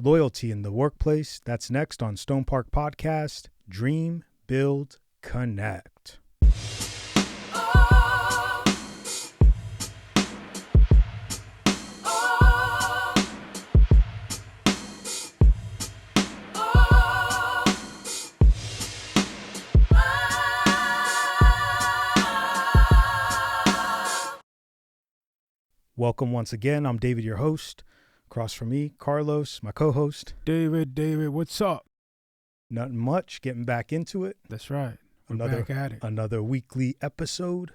Loyalty in the workplace. That's next on StonePark Podcast. Dream, build, connect. Welcome once again. I'm David, your host. Across from me, Carlos, my co-host. David, what's up? Nothing much. Getting back into it. That's right. We're back at it. Another weekly episode.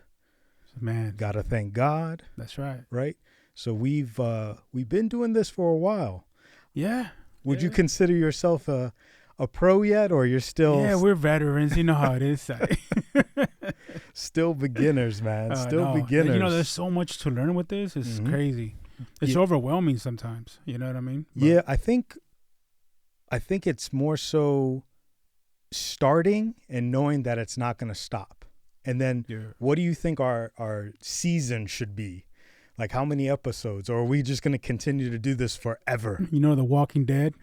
Man, gotta thank God. That's right. Right. So we've been doing this for a while. Yeah. Would you consider yourself a pro yet, or you're still? Yeah, we're veterans. You know how it is. Still beginners, man. Still beginners. You know, there's so much to learn with this. It's crazy. It's overwhelming sometimes. You know what I mean? But yeah, I think it's more so starting and knowing that it's not going to stop. And then what do you think our season should be? Like how many episodes? Or are we just going to continue to do this forever? You know, The Walking Dead?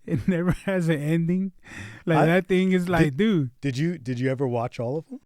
It never has an ending. Like that thing is like, dude. Did you ever watch all of them?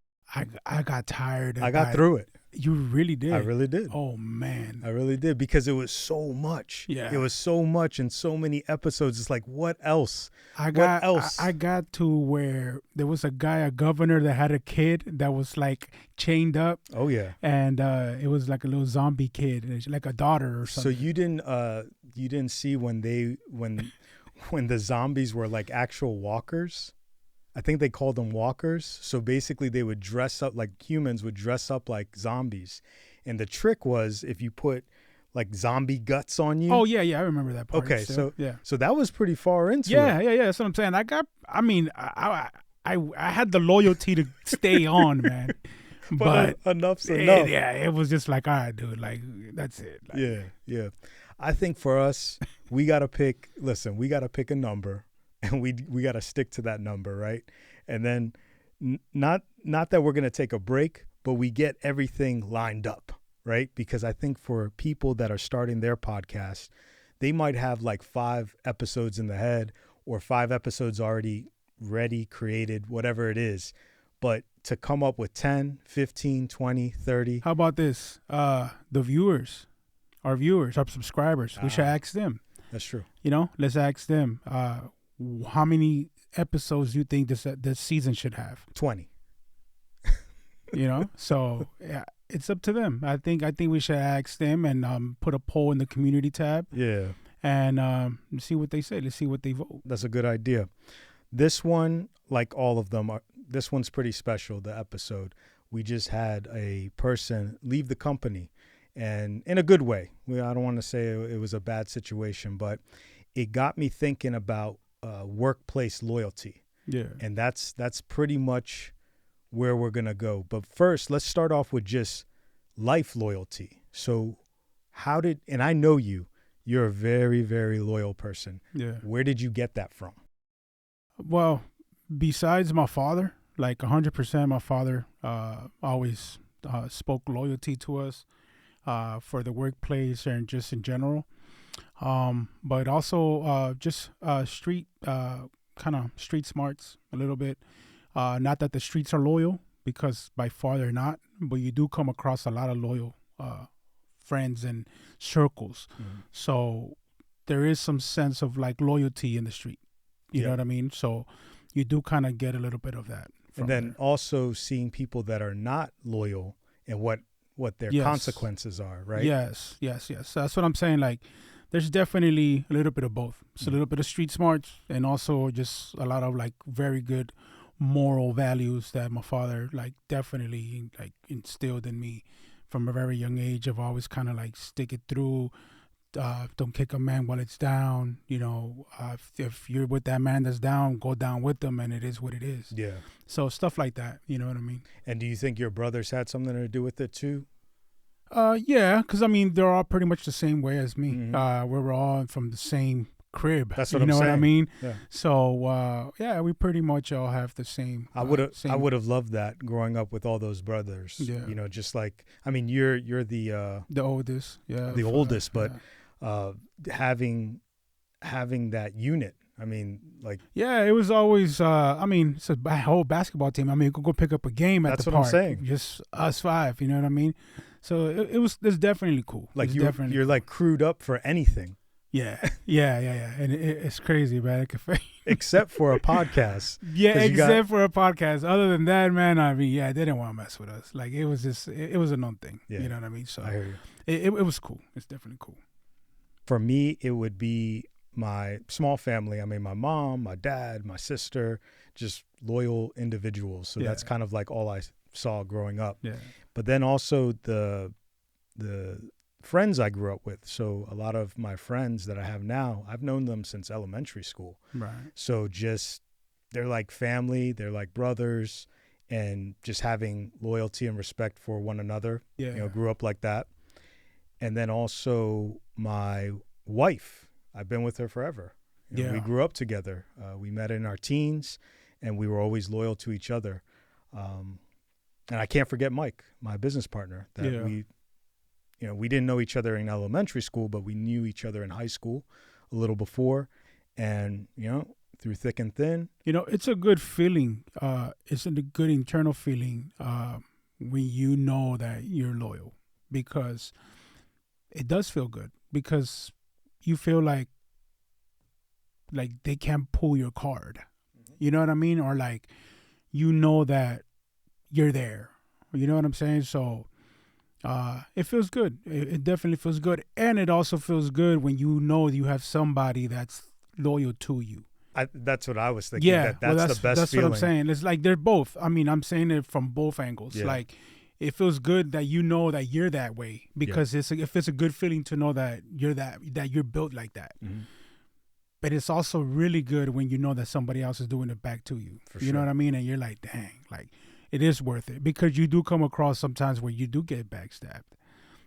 I got tired. I got through it. You really did? I really did. Oh, man. I really did, because it was so much. Yeah. It was so much and so many episodes. It's like, what else? I got to where there was a governor that had a kid that was like chained up. Oh, yeah. And it was like a little zombie kid, like a daughter or something. So you didn't see when the zombies were like actual walkers? I think they called them walkers. So basically they would dress up like humans would dress up like zombies. And the trick was if you put like zombie guts on you. Oh, yeah. I remember that part. Okay. So that was pretty far into it. Yeah. That's what I'm saying. I had the loyalty to stay on, man. But enough's enough. Yeah. It was just like, all right, dude, like, that's it. Like, Yeah. I think for us, we got to pick a number. And we got to stick to that number, right? And then not that we're going to take a break, but we get everything lined up, right? Because I think for people that are starting their podcast, they might have like 5 episodes in the head or 5 episodes already ready, created, whatever it is. But to come up with 10, 15, 20, 30. How about this? Our viewers, our subscribers, we should ask them. That's true. You know, let's ask them. How many episodes do you think this season should have? 20. You know, so yeah, it's up to them. I think we should ask them and put a poll in the community tab. Yeah. And see what they say. Let's see what they vote. That's a good idea. This one, like all of them, this one's pretty special. The episode, we just had a person leave the company, and in a good way. I don't want to say it was a bad situation, but it got me thinking about workplace loyalty. Yeah. And that's pretty much where we're going to go. But first, let's start off with just life loyalty. So and I know you're a very, very loyal person. Yeah. Where did you get that from? Well, besides my father, like 100%, my father always spoke loyalty to us for the workplace and just in general. But also just street smarts a little bit. Not that the streets are loyal, because by far they're not, but you do come across a lot of loyal friends and circles. Mm-hmm. So there is some sense of like loyalty in the street. You know what I mean? So you do kind of get a little bit of that. And then also seeing people that are not loyal and what their consequences are, right? Yes. That's what I'm saying. Like, there's definitely a little bit of both. It's a little bit of street smarts and also just a lot of like very good moral values that my father like definitely like instilled in me from a very young age. I've always kind of like stick it through. Don't kick a man while it's down. You know, if you're with that man that's down, go down with them, and it is what it is. Yeah. So stuff like that. You know what I mean? And do you think your brothers had something to do with it too? Yeah, because I mean they're all pretty much the same way as me. Mm-hmm. We're all from the same crib. That's what I'm saying. You know what I mean? Yeah. So yeah, we pretty much all have the same. I would have loved that growing up with all those brothers. Yeah. You know, just like, I mean, you're the oldest. Yeah. The oldest, but having that unit. I mean, like, yeah, it was always. I mean, it's a whole basketball team. I mean, you could go pick up a game at that's the what park. I'm saying. Just us five. You know what I mean? So it's definitely cool. Like it's you're definitely cool. like crewed up for anything. Yeah, and it's crazy, man. Except for a podcast. Yeah, except for a podcast. Other than that, man, I mean, yeah, they didn't want to mess with us. Like, it was just, it was a known thing. Yeah. You know what I mean? So I hear you. It was cool. It's definitely cool. For me, it would be my small family. I mean, my mom, my dad, my sister, just loyal individuals. So that's kind of like all I saw growing up. Yeah. But then also the friends I grew up with. So a lot of my friends that I have now, I've known them since elementary school. Right. So just, they're like family, they're like brothers, and just having loyalty and respect for one another. Yeah. You know, grew up like that. And then also my wife, I've been with her forever. You know, we grew up together. We met in our teens, and we were always loyal to each other. And I can't forget Mike, my business partner, that we didn't know each other in elementary school, but we knew each other in high school a little before. And, you know, through thick and thin. You know, it's a good feeling. It's a good internal feeling when you know that you're loyal, because it does feel good, because you feel like they can't pull your card. Mm-hmm. You know what I mean? Or like, you know that you're there. You know what I'm saying? So it feels good. It definitely feels good. And it also feels good when you know you have somebody that's loyal to you. That's what I was thinking. Yeah, that's the best feeling. What I'm saying. It's like they're both. I mean, I'm saying it from both angles. Yeah. Like, it feels good that you know that you're that way, because it's a good feeling to know that you're built like that. Mm-hmm. But it's also really good when you know that somebody else is doing it back to you. You know what I mean? And you're like, dang, like, it is worth it, because you do come across sometimes where you do get backstabbed,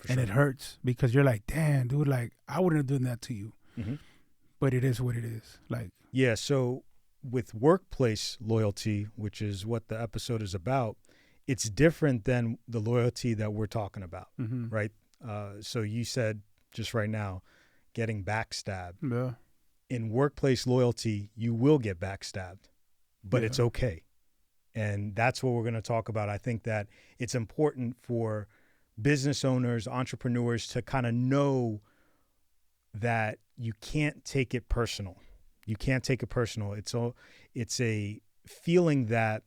and it hurts, because you're like, damn, dude, like, I wouldn't have done that to you. Mm-hmm. But it is what it is. Like, yeah. So with workplace loyalty, which is what the episode is about, it's different than the loyalty that we're talking about, mm-hmm. right? So you said just right now, getting backstabbed. Yeah. In workplace loyalty, you will get backstabbed, but it's okay. And that's what we're going to talk about. I think that it's important for business owners, entrepreneurs to kind of know that you can't take it personal. You can't take it personal. It's a feeling that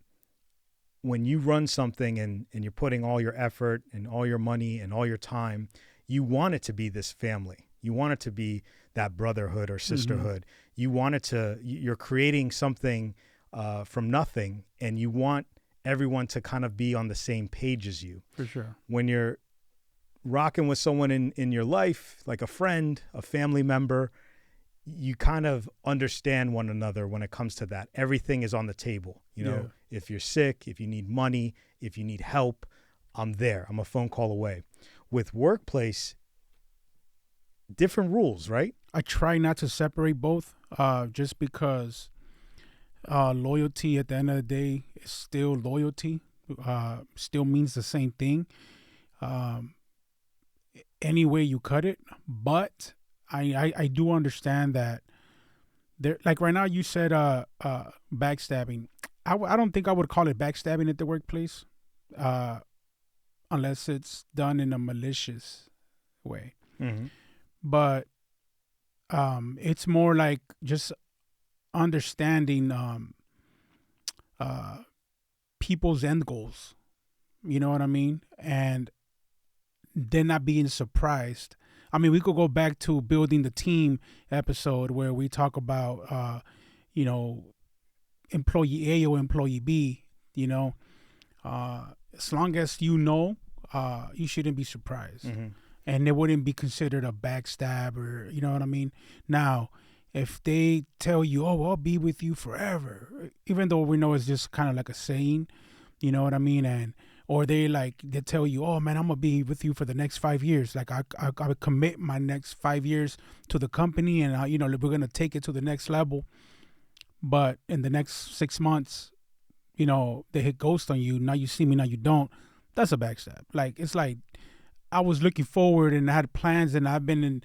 when you run something and you're putting all your effort and all your money and all your time, you want it to be this family. You want it to be that brotherhood or sisterhood. Mm-hmm. You want it to, you're creating something from nothing, and you want everyone to kind of be on the same page as you. For sure. When you're rocking with someone in your life, like a friend, a family member, you kind of understand one another when it comes to that. Everything is on the table. You know, if you're sick, if you need money, if you need help, I'm there. I'm a phone call away. With workplace, different rules, right? I try not to separate both, just because loyalty at the end of the day is still loyalty, still means the same thing. Any way you cut it, but I do understand that there, like right now you said backstabbing. I don't think I would call it backstabbing at the workplace, unless it's done in a malicious way. Mm-hmm. But it's more like just understanding people's end goals. You know what I mean? And then not being surprised. I mean, we could go back to building the team episode where we talk about, employee A or employee B, as long as you know, you shouldn't be surprised. Mm-hmm. And it wouldn't be considered a backstab, or, you know what I mean? Now, if they tell you, oh, I'll be with you forever, even though we know it's just kind of like a saying, you know what I mean? Or they tell you, oh man, I'm gonna be with you for the next 5 years. Like I commit my next 5 years to the company, and we're gonna take it to the next level. But in the next 6 months, they hit ghost on you. Now you see me, now you don't. That's a backstab. Like, it's like I was looking forward and I had plans, and I've been in,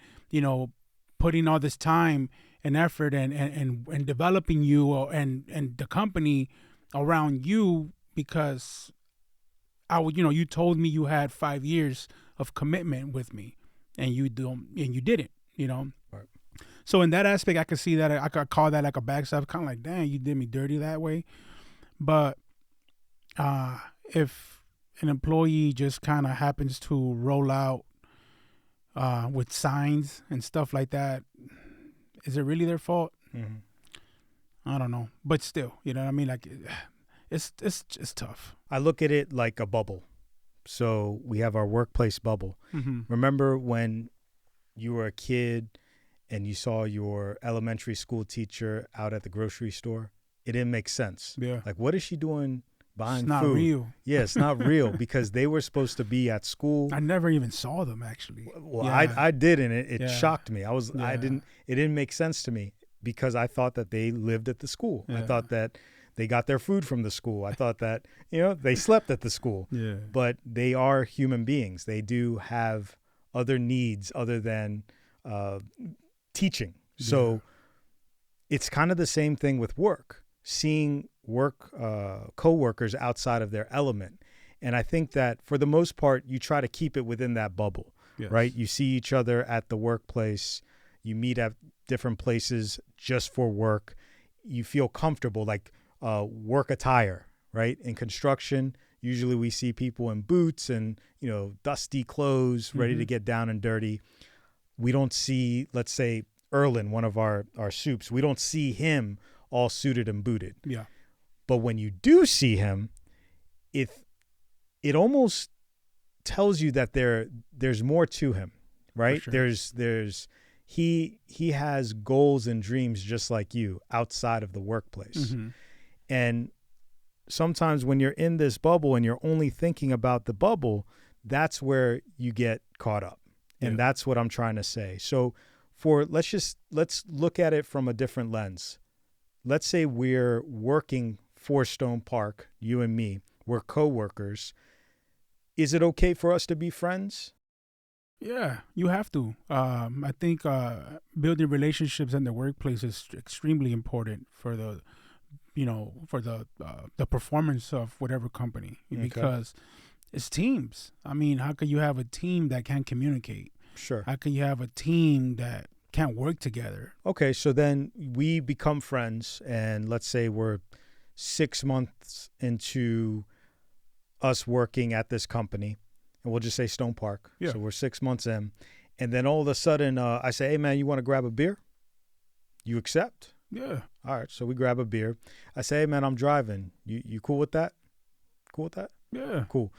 putting all this time and effort and developing you and the company around you, because you told me you had 5 years of commitment with me, and you didn't, Right. So in that aspect, I could see that. I could call that like a backstab, kind of like, dang, you did me dirty that way. But if an employee just kind of happens to roll out with signs and stuff like that, is it really their fault? Mm-hmm. I don't know, but still, you know what I mean? Like, it's tough. I look at it like a bubble. So we have our workplace bubble. Mm-hmm. Remember when you were a kid and you saw your elementary school teacher out at the grocery store? It didn't make sense. Yeah. Like, what is she doing buying It's not food? real. Yeah, it's not real because they were supposed to be at school. I never even saw them, actually. Well, Yeah. I did, and it Yeah. shocked me. Yeah. It didn't make sense to me because I thought that they lived at the school. I Yeah. thought that they got their food from the school. I thought that, they slept at the school. Yeah. But they are human beings. They do have other needs other than teaching. So it's kind of the same thing with work, seeing coworkers outside of their element. And I think that for the most part, you try to keep it within that bubble, Yes. right? You see each other at the workplace. You meet at different places just for work. You feel comfortable, like work attire, right? In construction, usually we see people in boots and, dusty clothes, ready to get down and dirty. We don't see, let's say, Erlen, one of our soups, we don't see him all suited and booted. Yeah. But when you do see him, it almost tells you that there's more to him, right? For sure. He has goals and dreams just like you outside of the workplace. Mm-hmm. And sometimes when you're in this bubble and you're only thinking about the bubble, that's where you get caught up. And that's what I'm trying to say. So let's look at it from a different lens. Let's say we're working for StonePark, you and me, we're coworkers. Is it okay for us to be friends? Yeah, you have to. I think building relationships in the workplace is extremely important for the performance of whatever company, because it's teams. I mean, how could you have a team that can't communicate? Sure. How can you have a team that can't work together? Okay, so then we become friends, and let's say we're 6 months into us working at this company, and we'll just say StonePark. Yeah. So we're 6 months in, and then all of a sudden I say, hey, man, you want to grab a beer? You accept? Yeah. All right, so we grab a beer. I say, hey, man, I'm driving. You cool with that? Cool with that? Yeah. Cool.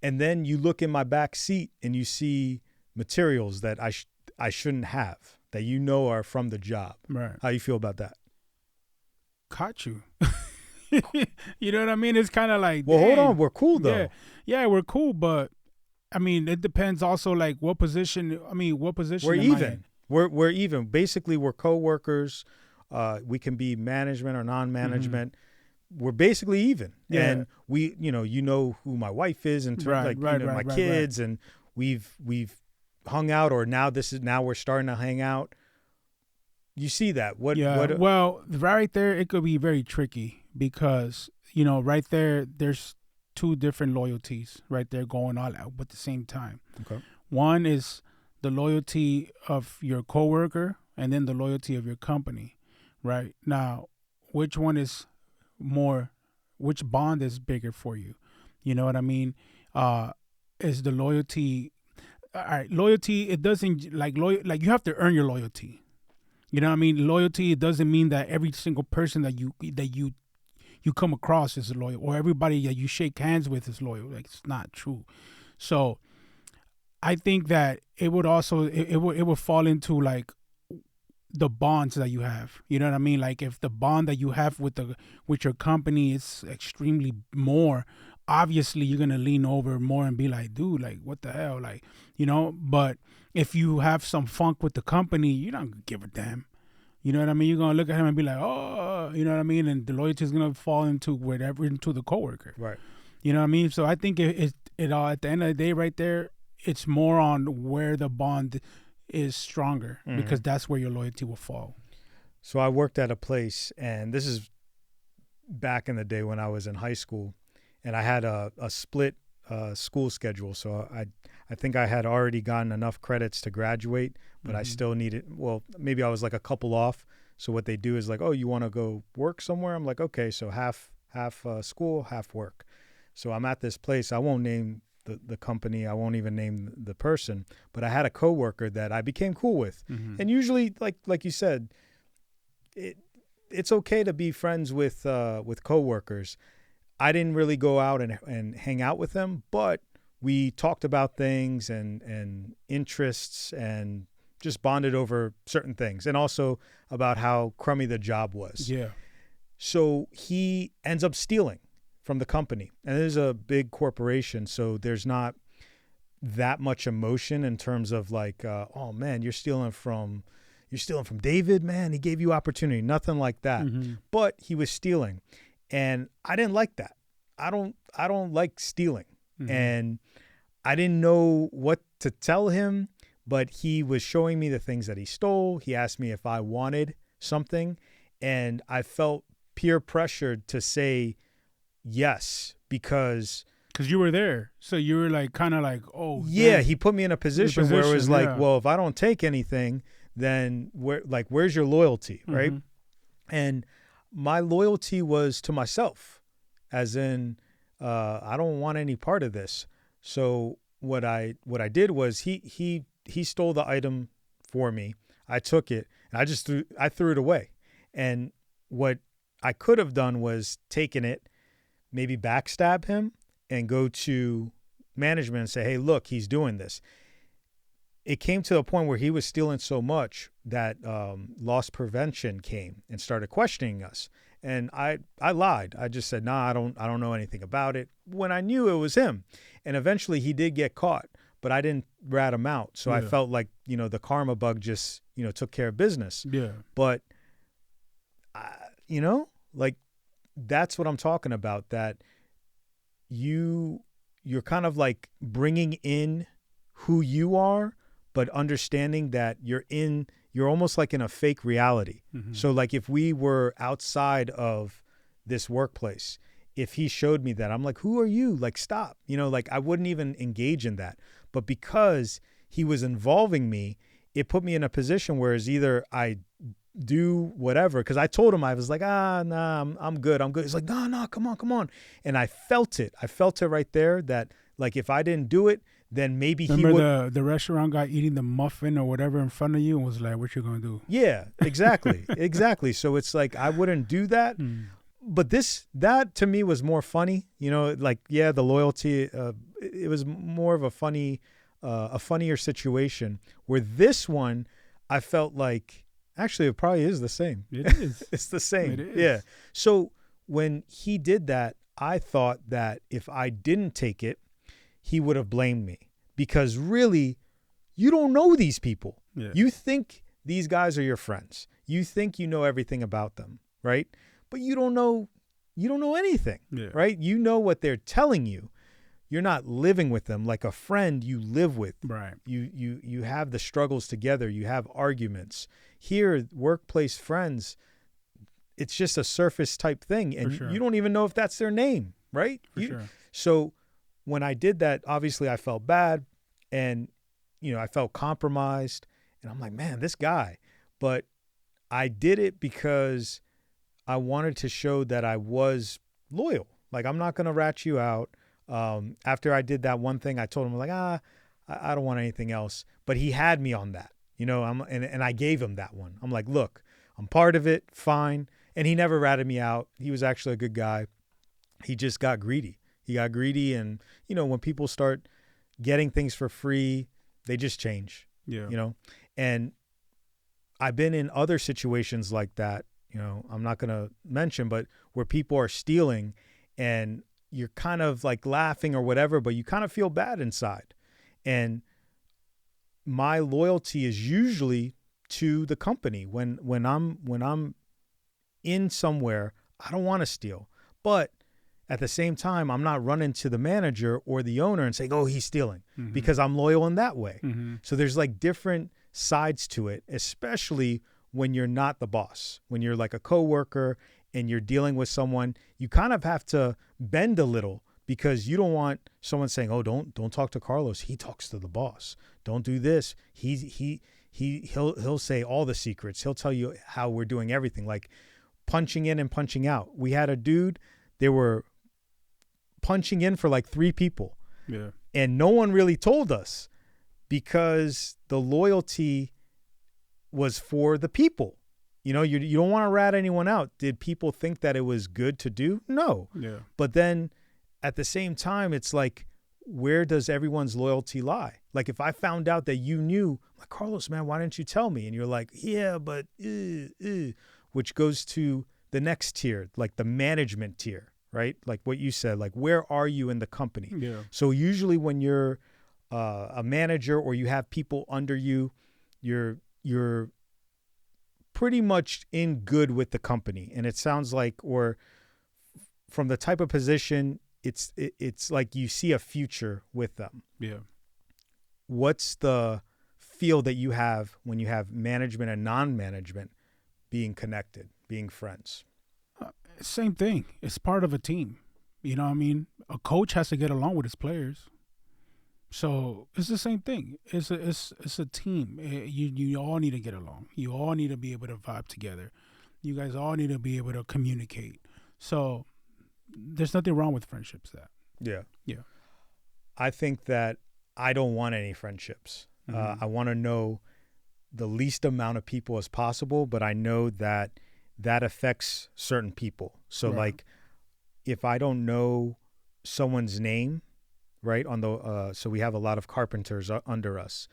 And then you look in my back seat and you see materials that I shouldn't have, that are from the job. Right. How you feel about that? Caught you. You know what I mean? It's kind of like, well, hold dang. on. We're cool, though. Yeah, we're cool, but I mean, it depends also, like, what position. We're even. We're even. Basically, we're coworkers. We can be management or non-management. We're basically even. Yeah. And we, you know who my wife is and my kids, and we've hung out, or now we're starting to hang out. You see that? Well, right there, it could be very tricky because, right there, there's two different loyalties right there going on at the same time. Okay. One is the loyalty of your coworker, and then the loyalty of your company. Right now, which one is more? Which bond is bigger for you? You know what I mean? Is the loyalty? All right, loyalty. It doesn't like you have to earn your loyalty. You know what I mean? Loyalty. It doesn't mean that every single person that you come across is loyal, or everybody that you shake hands with is loyal. Like, it's not true. So, I think that it would also it would fall into like the bonds that you have. You know what I mean? Like, if the bond that you have with your company is extremely more, obviously you're gonna lean over more and be like, dude, like, what the hell, like, But if you have some funk with the company, you don't give a damn. You know what I mean? You're gonna look at him and be like, oh, you know what I mean? And the loyalty is gonna fall into the coworker. Right. You know what I mean? So I think it all, at the end of the day, right there, it's more on where the bond is stronger because that's where your loyalty will fall. So I worked at a place, and this is back in the day when I was in high school, and I had a split school schedule. So I think I had already gotten enough credits to graduate, but I still needed, well, maybe I was like a couple off. So what they do is like, oh, you want to go work somewhere? I'm like, okay, so half school, half work. So I'm at this place. I won't name the company. I won't even name the person, but I had a coworker that I became cool with. And usually, like you said, it's okay to be friends with coworkers. I didn't really go out and hang out with them, but we talked about things and interests and just bonded over certain things, and also about how crummy the job was. Yeah. So he ends up stealing from the company, and it is a big corporation, so there's not that much emotion in terms of like, oh man, you're stealing from David, man. He gave you opportunity. Nothing like that. But he was stealing, and I didn't like that. I don't like stealing, and I didn't know what to tell him. But he was showing me the things that he stole. He asked me if I wanted something, and I felt peer pressured to say yes because you were there. So you were like kind of like, oh yeah, damn. he put me in a position where it was like, well, if I don't take anything, then where's your loyalty, right? And my loyalty was to myself, as in I don't want any part of this. So what I did was he stole the item for me. I took it and I threw it away. And what I could have done was taken it, maybe backstab him and go to management and say, hey, look, he's doing this. It came to a point where he was stealing so much that loss prevention came and started questioning us. And I lied. I just said, nah, I don't know anything about it, when I knew it was him. And eventually he did get caught, but I didn't rat him out. So I felt like, the karma bug just, took care of business. Yeah. But, like, that's what I'm talking about, that you're kind of like bringing in who you are, but understanding that you're almost like in a fake reality. So like if we were outside of this workplace, if he showed me that, I'm like, who are you? Like, stop, like I wouldn't even engage in that. But because he was involving me, it put me in a position where it's either I do whatever, because I told him, I was like, nah, I'm good. He's like, no, come on. And I felt it right there that like if I didn't do it, then maybe he would. Remember the restaurant guy eating the muffin or whatever in front of you and was like, what you gonna do? Yeah, exactly. Exactly. So it's like I wouldn't do that. But that to me was more funny, like, yeah, the loyalty, it was more of a funnier situation, where this one, I felt like, actually, it probably is the same. It is. It's the same. It is. Yeah. So when he did that, I thought that if I didn't take it, he would have blamed me, because really, you don't know these people. Yeah. You think these guys are your friends. You think you know everything about them, right? But you don't know anything, right? You know what they're telling you. You're not living with them like a friend you live with. Right. You have the struggles together. You have arguments. Here, workplace friends, it's just a surface type thing. And you don't even know if that's their name, right? For sure. So when I did that, obviously I felt bad, and, I felt compromised, and I'm like, man, this guy. But I did it because I wanted to show that I was loyal. Like, I'm not going to rat you out. After I did that one thing, I told him, like, I don't want anything else. But he had me on that, and I gave him that one. I'm like, look, I'm part of it. Fine. And he never ratted me out. He was actually a good guy. He just got greedy. And, when people start getting things for free, they just change, and I've been in other situations like that. I'm not going to mention, but where people are stealing and you're kind of like laughing or whatever, but you kind of feel bad inside. And my loyalty is usually to the company. When I'm in somewhere, I don't want to steal, but at the same time, I'm not running to the manager or the owner and saying, oh, he's stealing, because I'm loyal in that way. So there's like different sides to it, especially when you're not the boss. When you're like a coworker and you're dealing with someone, you kind of have to bend a little because you don't want someone saying, "Oh, don't talk to Carlos. He talks to the boss. Don't do this. He'll say all the secrets. He'll tell you how we're doing everything." Like punching in and punching out. We had a dude, they were punching in for like 3 people. Yeah. And no one really told us because the loyalty was for the people. You know, you don't want to rat anyone out. Did people think that it was good to do? No. Yeah. But then at the same time, it's like, where does everyone's loyalty lie? Like if I found out that you knew, like, Carlos, man, why didn't you tell me? And you're like, yeah, but, which goes to the next tier, like the management tier, right? Like what you said, like, where are you in the company? Yeah. So usually when you're a manager or you have people under you, you're pretty much in good with the company. And it sounds like, or from the type of position, it's like you see a future with them. Yeah. What's the feel that you have when you have management and non-management being connected, being friends? Same thing. It's part of a team. You know what I mean? A coach has to get along with his players. So it's the same thing. It's a team. You all need to get along. You all need to be able to vibe together. You guys all need to be able to communicate. So there's nothing wrong with friendships. Yeah. Yeah. I think that I don't want any friendships. I want to know the least amount of people as possible, but I know that affects certain people. So Right. like if I don't know someone's name, right, on the so we have a lot of carpenters under us,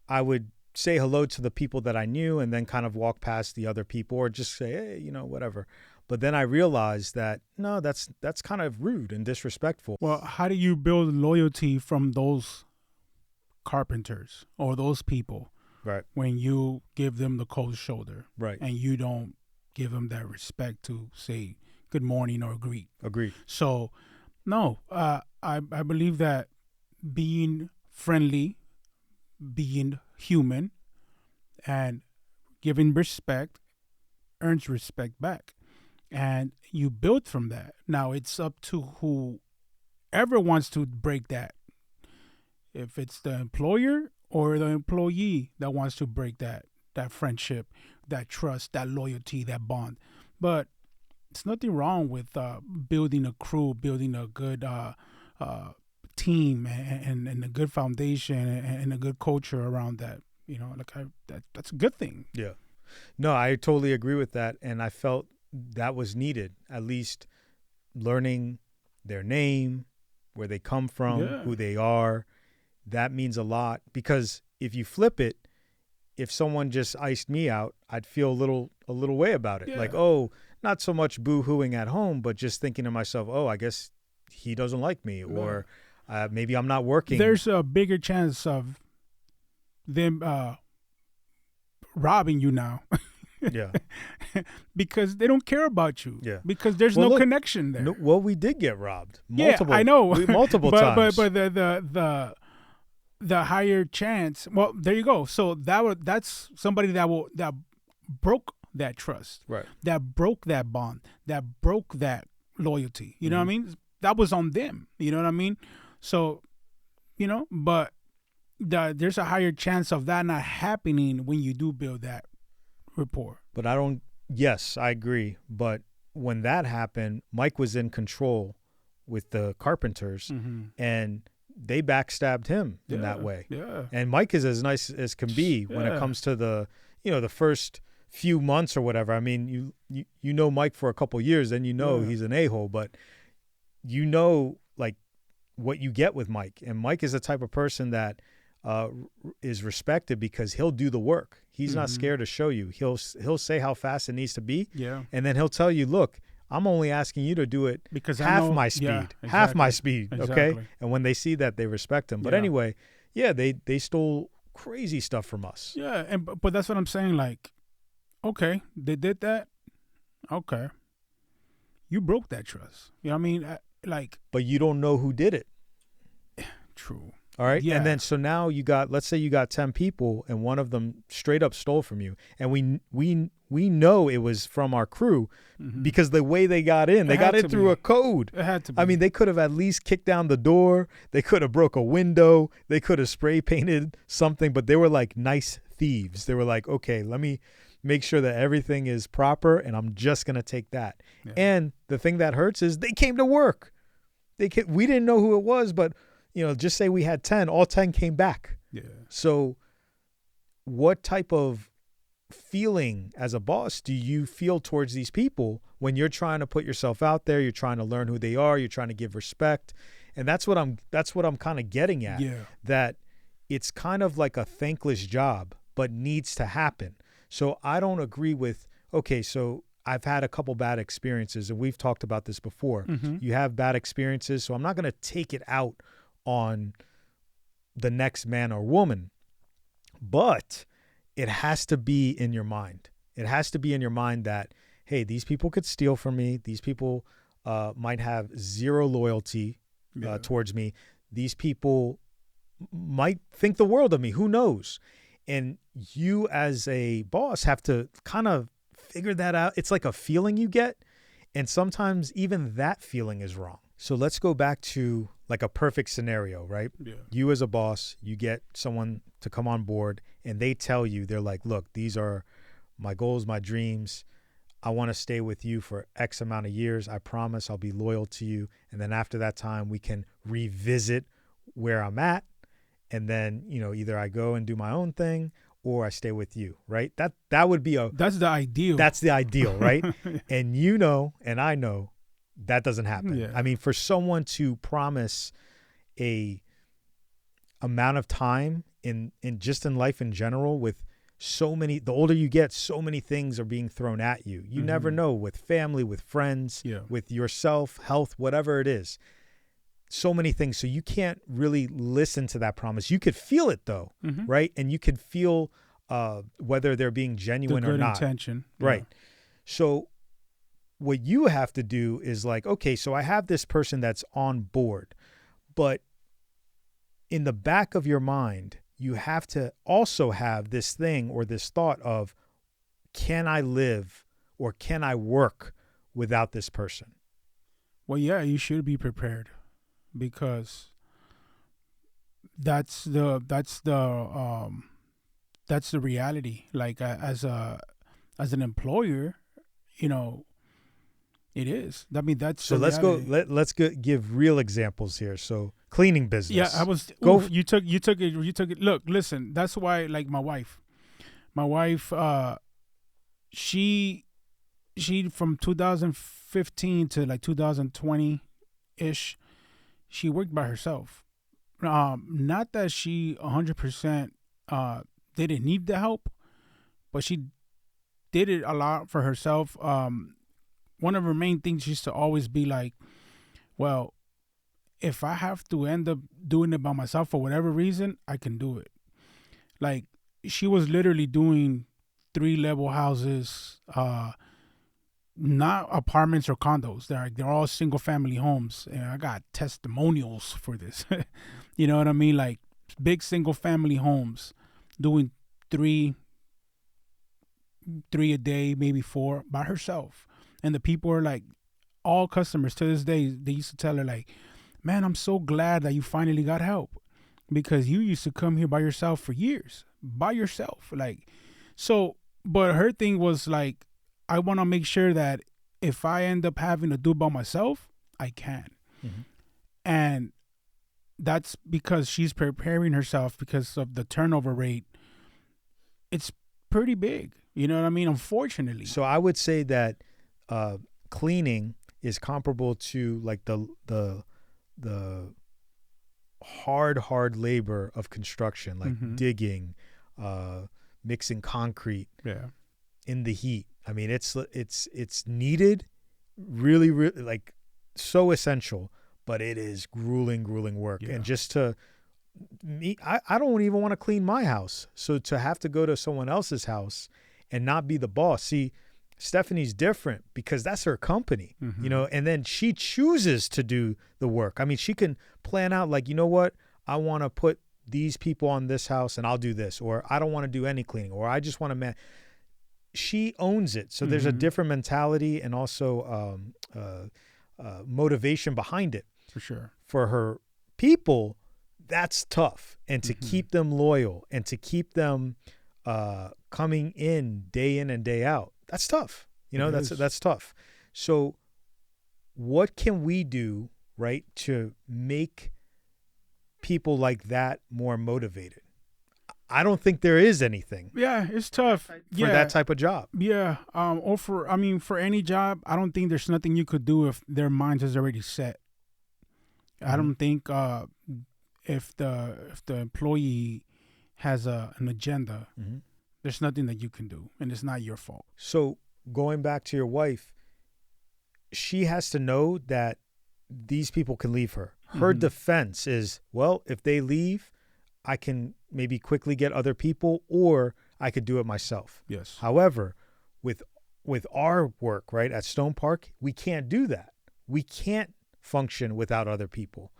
I would say hello to the people that I knew and then kind of walk past the other people or just say, hey, you know, whatever. But then I realized that, no, that's kind of rude and disrespectful. Well, how do you build loyalty from those carpenters or those people? Right. When you give them the cold shoulder. Right. And you don't give them that respect to say good morning or greet. Agreed. So, no, I believe that being friendly, being human, and giving respect earns respect back. And you build from that. Now, it's up to whoever wants to break that. If it's the employer or the employee that wants to break that friendship, that trust, that loyalty, that bond. But it's nothing wrong with building a crew, building a good team and a good foundation and a good culture around that. You know, like that's a good thing. Yeah. No, I totally agree with that. And I felt that was needed, at least learning their name, where they come from, who they are. That means a lot, because if you flip it, if someone just iced me out, I'd feel a little way about it. Yeah. Like, oh, not so much boo-hooing at home, but just thinking to myself, oh, I guess he doesn't like me, or maybe I'm not working. There's a bigger chance of them robbing you now. Yeah. Because they don't care about you. Yeah. Because there's no connection there. No, well, we did get robbed. Multiple, yeah, I know. Multiple times. But the higher chance. Well, there you go. So that's somebody that broke that trust. Right. That broke that bond. That broke that loyalty. You know what I mean? That was on them. You know what I mean? So, you know, but there's a higher chance of that not happening when you do build that rapport. But yes, I agree. But when that happened, Mike was in control with the carpenters, and they backstabbed him in that way. Yeah. And Mike is as nice as can be when it comes to the first few months or whatever. I mean, you know Mike for a couple years, then you know he's an a-hole, but you know, like, what you get with Mike. And Mike is the type of person that is respected because he'll do the work. He's not scared to show you. He'll say how fast it needs to be. Yeah. And then he'll tell you, look, I'm only asking you to do it because half my speed. Yeah, exactly. Half my speed. Okay. Exactly. And when they see that, they respect him. But anyway, they stole crazy stuff from us. Yeah. But that's what I'm saying. Like, okay, they did that. Okay. You broke that trust. You know what I mean? But you don't know who did it. True. All right. Yeah. And then so now let's say you got 10 people and one of them straight up stole from you. And we know it was from our crew because the way they got in through a code. It had to be. I mean, they could have at least kicked down the door. They could have broke a window. They could have spray painted something, but they were like nice thieves. They were like, okay, let me make sure that everything is proper and I'm just going to take that. Yeah. And the thing that hurts is they came to work. We didn't know who it was, but just say we had 10, all 10 came back. Yeah. So what type of feeling as a boss do you feel towards these people when you're trying to put yourself out there, you're trying to learn who they are, you're trying to give respect? And that's what I'm kind of getting at. Yeah. That it's kind of like a thankless job, but needs to happen. So I don't agree with, okay, so I've had a couple bad experiences and we've talked about this before. You have bad experiences, so I'm not going to take it out on the next man or woman, but it has to be in your mind. It has to be in your mind that, hey, these people could steal from me. These people might have zero loyalty towards me. These people might think the world of me. Who knows? And you as a boss have to kind of figure that out. It's like a feeling you get. And sometimes even that feeling is wrong. So let's go back to like a perfect scenario, right? Yeah. You as a boss, you get someone to come on board and they tell you, they're like, look, these are my goals, my dreams. I want to stay with you for X amount of years. I promise I'll be loyal to you. And then after that time, we can revisit where I'm at. And then, either I go and do my own thing or I stay with you, right? That would be that's the ideal. That's the ideal, right? And and I know that doesn't happen. Yeah. I mean, for someone to promise a amount of time in just in life in general, with so many, the older you get, so many things are being thrown at you. You never know, with family, with friends, with yourself, health, whatever it is. So many things. So you can't really listen to that promise. You could feel it though, right? And you could feel whether they're being genuine or not. Good intention. Right. Yeah. So what you have to do is like, okay, so I have this person that's on board, but in the back of your mind, you have to also have this thing or this thought of, can I live or can I work without this person? Well, yeah, you should be prepared, because that's the reality. Like as an employer, it is. I mean, that's so. Let's reality. go. Let's give real examples here. So cleaning business. Yeah, I was. You took it. Look, listen. That's why, like my wife, she from 2015 to like 2020 ish, she worked by herself. Not that she 100% didn't need the help, but she did it a lot for herself. One of her main things used to always be like, well, if I have to end up doing it by myself for whatever reason, I can do it. Like, she was literally doing 3-level houses, not apartments or condos. They're all single family homes. And I got testimonials for this. You know what I mean? Like big single family homes, doing three a day, maybe 4 by herself. And the people are like, all customers to this day, they used to tell her like, man, I'm so glad that you finally got help, because you used to come here by yourself for years, by yourself. Like, so, but her thing was like, I want to make sure that if I end up having to do it by myself, I can. And that's because she's preparing herself, because of the turnover rate. It's pretty big. You know what I mean? Unfortunately. So I would say that cleaning is comparable to like the hard labor of construction, like digging, mixing concrete in the heat. I mean, it's needed, really, really, like, so essential, but it is grueling work. Yeah. And just to me, I don't even want to clean my house. So to have to go to someone else's house and not be the boss. See, Stephanie's different because that's her company, and then she chooses to do the work. I mean, she can plan out like, you know what? I want to put these people on this house and I'll do this, or I don't want to do any cleaning, or I just want to she owns it. So there's a different mentality and also motivation behind it. For sure. For her people, that's tough. And to keep them loyal and to keep them coming in and day out, that's tough. You know, that's tough. So what can we do, right, to make people like that more motivated? I don't think there is anything. Yeah, it's tough for that type of job. Yeah. For any job, I don't think there's nothing you could do if their mind is already set. I don't think if the employee has an agenda, there's nothing that you can do, and it's not your fault. So going back to your wife, she has to know that these people can leave her. Her defense is, well, if they leave, I can maybe quickly get other people, or I could do it myself. Yes. However, with our work, right, at StonePark, we can't do that. We can't function without other people.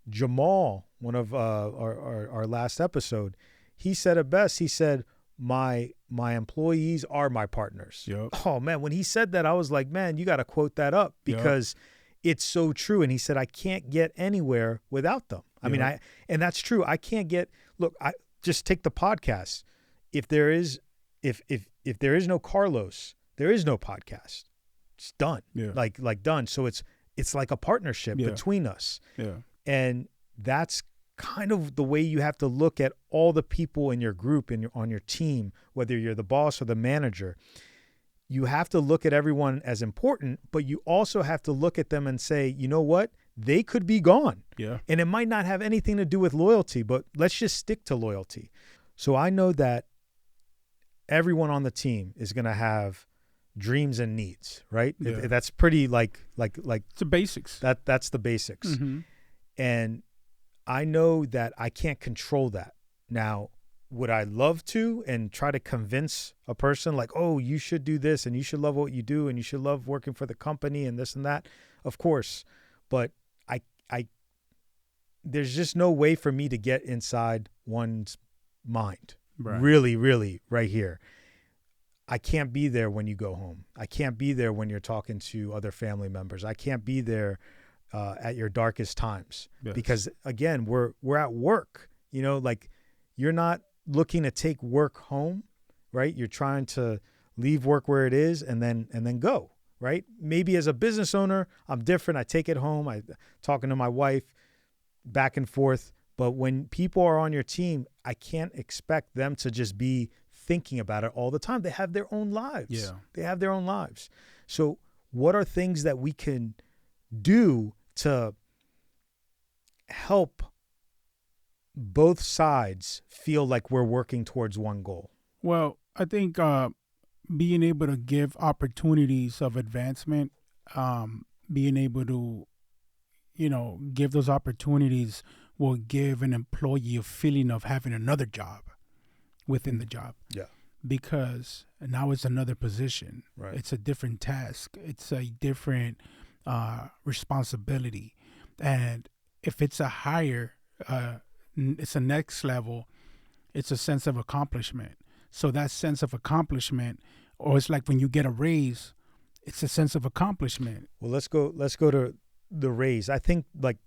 Jamal, one of our last episode, he said it best. He said, my employees are my partners. Yep. Oh, man, when he said that, I was like, man, you got to quote that up because it's so true. And he said, I can't get anywhere without them. I mean, and that's true. I can't get, look, I just take the podcast. If there is no Carlos, there is no podcast. It's done. Yeah. Like done. So it's like a partnership between us. Yeah. And that's kind of the way you have to look at all the people in your group and on your team, whether you're the boss or the manager. You have to look at everyone as important, but you also have to look at them and say, you know what? They could be gone. Yeah. And it might not have anything to do with loyalty, but let's just stick to loyalty. So I know that everyone on the team is going to have dreams and needs, right? Yeah. That's pretty like it's the basics. That's the basics. And I know that I can't control that. Now, would I love to and try to convince a person like, oh, you should do this and you should love what you do and you should love working for the company and this and that? Of course. But there's just no way for me to get inside one's mind. Right. Really, really right here. I can't be there when you go home. I can't be there when you're talking to other family members. I can't be there at your darkest times. Yes. Because again, we're at work, you know, like you're not looking to take work home, right? You're trying to leave work where it is and then go, right? Maybe as a business owner, I'm different. I take it home. I talking to my wife back and forth. But when people are on your team, I can't expect them to just be thinking about it all the time. They have their own lives. Yeah. They have their own lives. So what are things that we can do to help both sides feel like we're working towards one goal? Well, I think being able to give opportunities of advancement, being able to, give those opportunities will give an employee a feeling of having another job within the job. Yeah. Because now it's another position. Right. It's a different task. It's a different responsibility. And if it's a higher, it's a next level, it's a sense of accomplishment. So that sense of accomplishment, or it's like when you get a raise, it's a sense of accomplishment. Well, let's go to the raise. I think like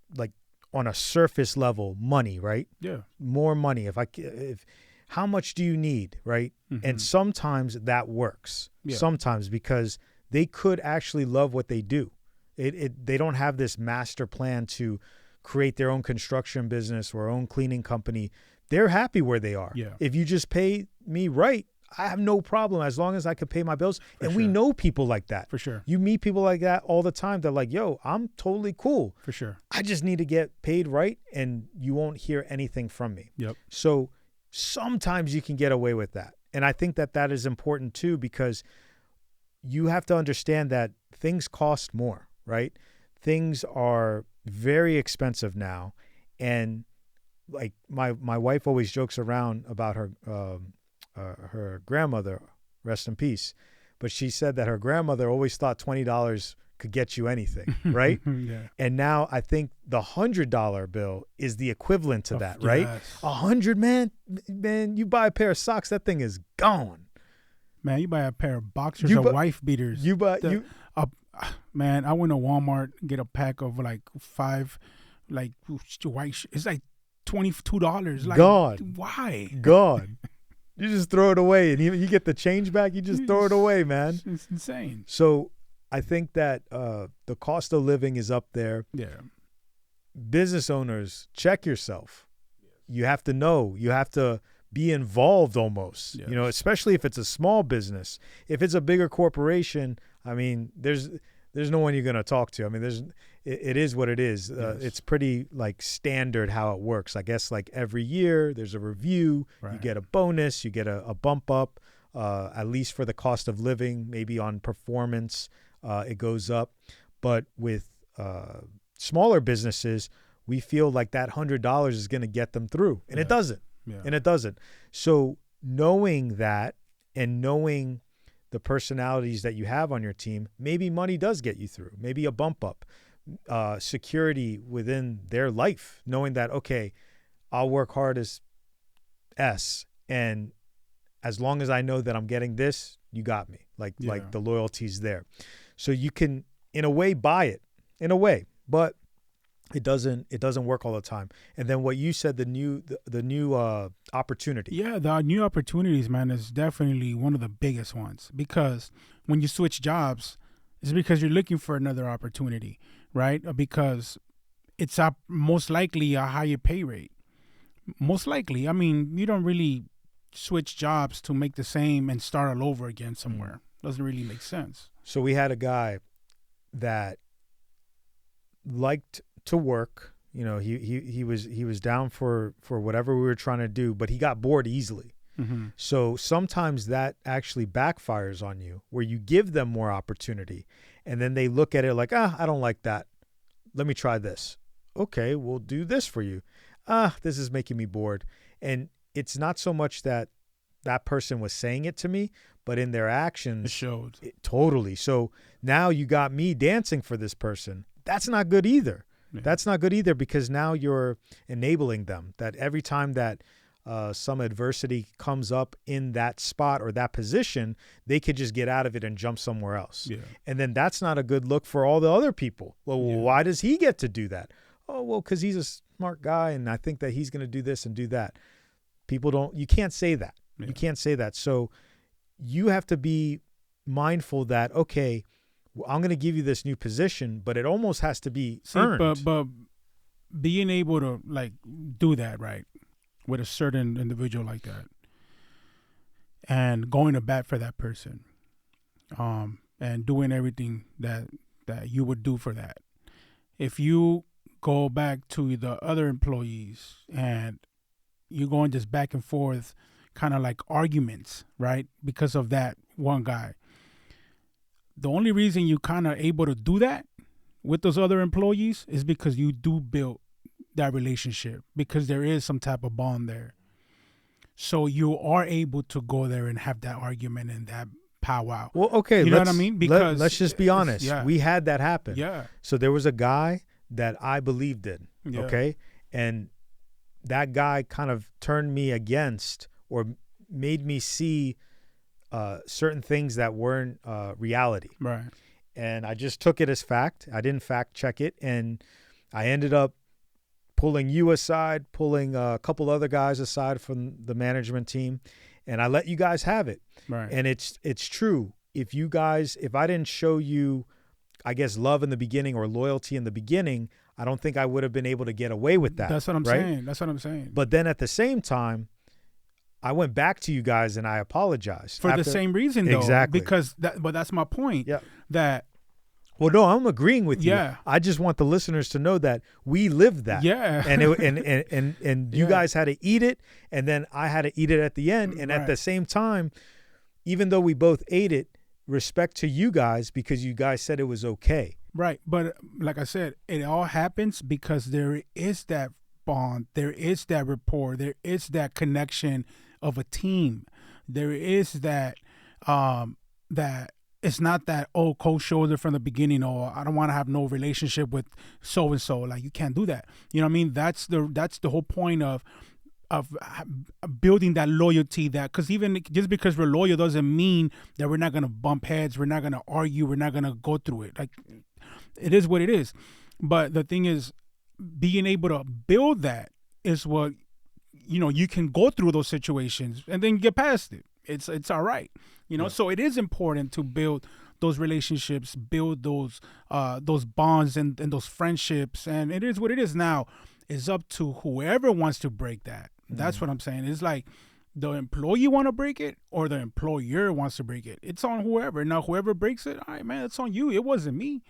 on a surface level, money, right? Yeah. More money. If how much do you need, right? Mm-hmm. And sometimes that works. Yeah. Sometimes because they could actually love what they do. They don't have this master plan to create their own construction business or own cleaning company. They're happy where they are. Yeah. If you just pay me right, I have no problem as long as I could pay my bills. And we know people like that. For sure. You meet people like that all the time. They're like, yo, I'm totally cool. For sure. I just need to get paid right and you won't hear anything from me. Yep. So sometimes you can get away with that. And I think that is important too, because you have to understand that things cost more, right? Things are very expensive now. And like my wife always jokes around about her grandmother, rest in peace. But she said that her grandmother always thought $20 could get you anything, right? Yeah. And now I think the $100 bill is the equivalent to that, right? Yes. 100, man, you buy a pair of socks, that thing is gone. Man, you buy a pair of boxers or wife beaters. Man, I went to Walmart, get a pack of like 5, like white. It's like $22. Like, gone. Why? Gone. You just throw it away, and you get the change back. You just throw it away, man. It's insane. So I think that the cost of living is up there. Yeah. Business owners, check yourself. You have to know. You have to be involved almost. Yes. You know, especially if it's a small business. If it's a bigger corporation, I mean, there's no one you're going to talk to. I mean, it is what it is. Yes. It's pretty like standard how it works. I guess like every year there's a review. Right. You get a bonus. You get a bump up, at least for the cost of living. Maybe on performance, it goes up. But with smaller businesses, we feel like that $100 is going to get them through, and it doesn't. Yeah. And it doesn't. So knowing that and knowing the personalities that you have on your team, maybe money does get you through. Maybe a bump up, security within their life, knowing that, okay, I'll work hard as S, and as long as I know that I'm getting this, you got me. Like the loyalty's there. So you can, in a way, buy it, in a way, but it doesn't work all the time. And then what you said, the new opportunity. Yeah, the new opportunities, man, is definitely one of the biggest ones, because when you switch jobs, it's because you're looking for another opportunity, right? Because it's most likely a higher pay rate. Most likely. I mean, you don't really switch jobs to make the same and start all over again somewhere. Doesn't really make sense. So we had a guy that liked to work. You know, he was down for whatever we were trying to do, but he got bored easily. Mm-hmm. So sometimes that actually backfires on you, where you give them more opportunity, and then they look at it like, I don't like that. Let me try this. Okay, we'll do this for you. This is making me bored. And it's not so much that person was saying it to me, but in their actions, it showed. Totally. So now you got me dancing for this person. That's not good either. Yeah. That's not good either, because now you're enabling them, that every time that some adversity comes up in that spot or that position, they could just get out of it and jump somewhere else. Yeah. And then that's not a good look for all the other people. Well, why does he get to do that? Oh, well, because he's a smart guy, and I think that he's going to do this and do that. You can't say that. Yeah. You can't say that. So you have to be mindful that, okay, I'm going to give you this new position, but it almost has to be earned. But being able to like do that, right, with a certain individual like that, and going to bat for that person, and doing everything that you would do for that. If you go back to the other employees and you're going just back and forth, kind of like arguments, right, because of that one guy. The only reason you kind of able to do that with those other employees is because you do build that relationship, because there is some type of bond there. So you are able to go there and have that argument and that powwow. Well, okay. You know what I mean? Because let's just be honest. Yeah. We had that happen. Yeah. So there was a guy that I believed in, okay? And that guy kind of turned me against, or made me see certain things that weren't reality. Right. And I just took it as fact. I didn't fact check it. And I ended up pulling you aside, pulling a couple other guys aside from the management team. And I let you guys have it. Right. And it's true. If I didn't show you, I guess, love in the beginning or loyalty in the beginning, I don't think I would have been able to get away with that. That's what I'm saying. That's what I'm saying. But then at the same time, I went back to you guys and I apologized. For the same reason, though. Exactly. Because but that's my point. Yeah. That. Well, no, I'm agreeing with you. Yeah. I just want the listeners to know that we lived that. Yeah. And you guys had to eat it, and then I had to eat it at the end. And at the same time, even though we both ate it, respect to you guys, because you guys said it was okay. Right. But like I said, it all happens because there is that bond. There is that rapport. There is that connection of a team. There is that it's not that, oh, cold shoulder from the beginning, or I don't want to have no relationship with so and so. Like, you can't do that. You know what I mean? That's the whole point of building that loyalty. That, because even just because we're loyal doesn't mean that we're not gonna bump heads, we're not gonna argue, we're not gonna go through it. Like, it is what it is. But the thing is, being able to build that is what, you can go through those situations and then get past it. It's all right. So it is important to build those relationships, build those bonds and those friendships. And it is what it is. Now, it's up to whoever wants to break that. That's what I'm saying. It's like the employee want to break it or the employer wants to break it. It's on whoever. Now, whoever breaks it, all right, man, it's on you. It wasn't me.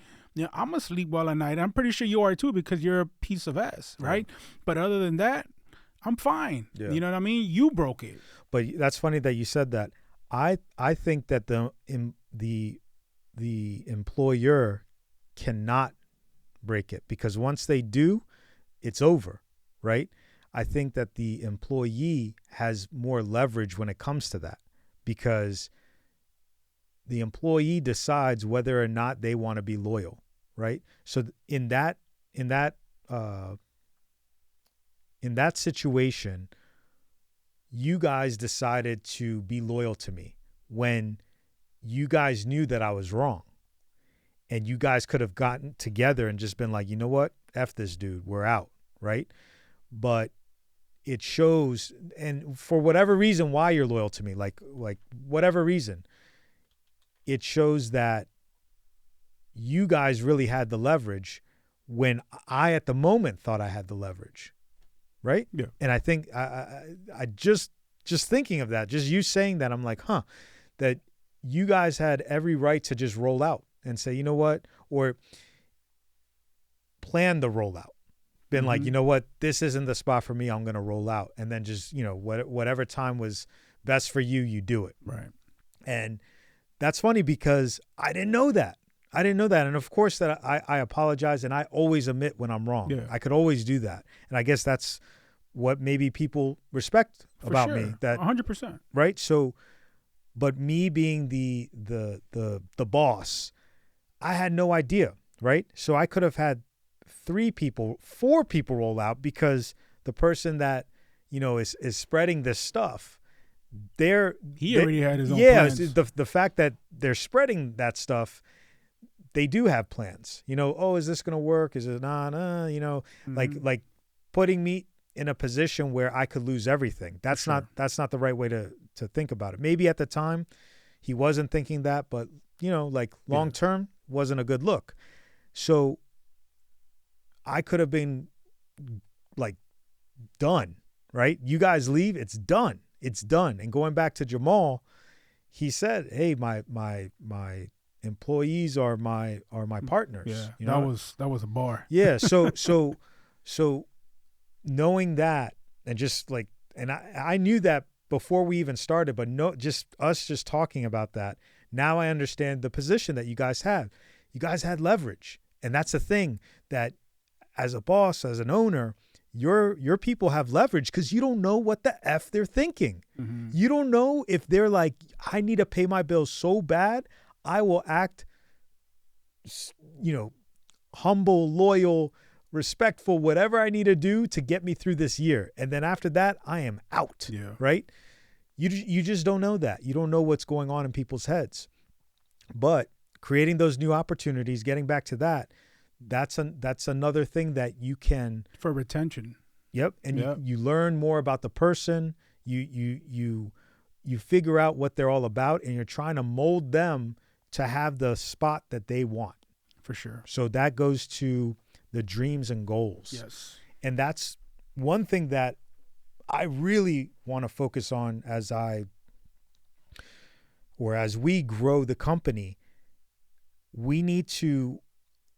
I'm going to sleep well at night. I'm pretty sure you are too, because you're a piece of ass, right? But other than that, I'm fine. Yeah. You know what I mean? You broke it. But that's funny that you said that. I think that the employer cannot break it, because once they do, it's over, right? I think that the employee has more leverage when it comes to that, because the employee decides whether or not they want to be loyal, right? So in that situation, you guys decided to be loyal to me when you guys knew that I was wrong. And you guys could have gotten together and just been like, you know what? F this dude, we're out, right? But it shows, and for whatever reason why you're loyal to me, like whatever reason, it shows that you guys really had the leverage when I at the moment thought I had the leverage. Right? Yeah. And I think I just thinking of that, just you saying that, I'm like, that you guys had every right to just roll out and say, you know what, or plan the rollout. Been like, you know what, this isn't the spot for me, I'm going to roll out. And then just, whatever time was best for you, you do it. Right. And that's funny because I didn't know that. And of course that I apologize, and I always admit when I'm wrong. Yeah. I could always do that. And I guess that's what maybe people respect about me. That 100%. Right? So, but me being the boss, I had no idea, right? So I could have had 4 people roll out, because the person that, is spreading this stuff, he already had his own plans. Yeah, the fact that they're spreading that stuff, they do have plans. Oh, is this going to work? Is it not? Like putting me in a position where I could lose everything. That's not the right way to think about it. Maybe at the time he wasn't thinking that, but long term wasn't a good look. So I could have been like done, right? You guys leave, it's done. It's done. And going back to Jamal, he said, "Hey, my employees are my partners." Yeah, that was a bar. Yeah. So knowing that, and just like, and I knew that before we even started, but just talking about that, now I understand the position that you guys have. You guys had leverage, and that's the thing, that as a boss, as an owner, your people have leverage, because you don't know what the F they're thinking. Mm-hmm. You don't know if they're like, I need to pay my bills so bad, I will act, humble, loyal, respectful, whatever I need to do to get me through this year. And then after that, I am out. Yeah. Right? You just don't know that. You don't know what's going on in people's heads. But creating those new opportunities, getting back to that, that's another thing that you can, for retention. Yep. And you learn more about the person. You figure out what they're all about, and you're trying to mold them to have the spot that they want. For sure. So that goes to the dreams and goals. Yes. And that's one thing that I really want to focus on as we grow the company. We need to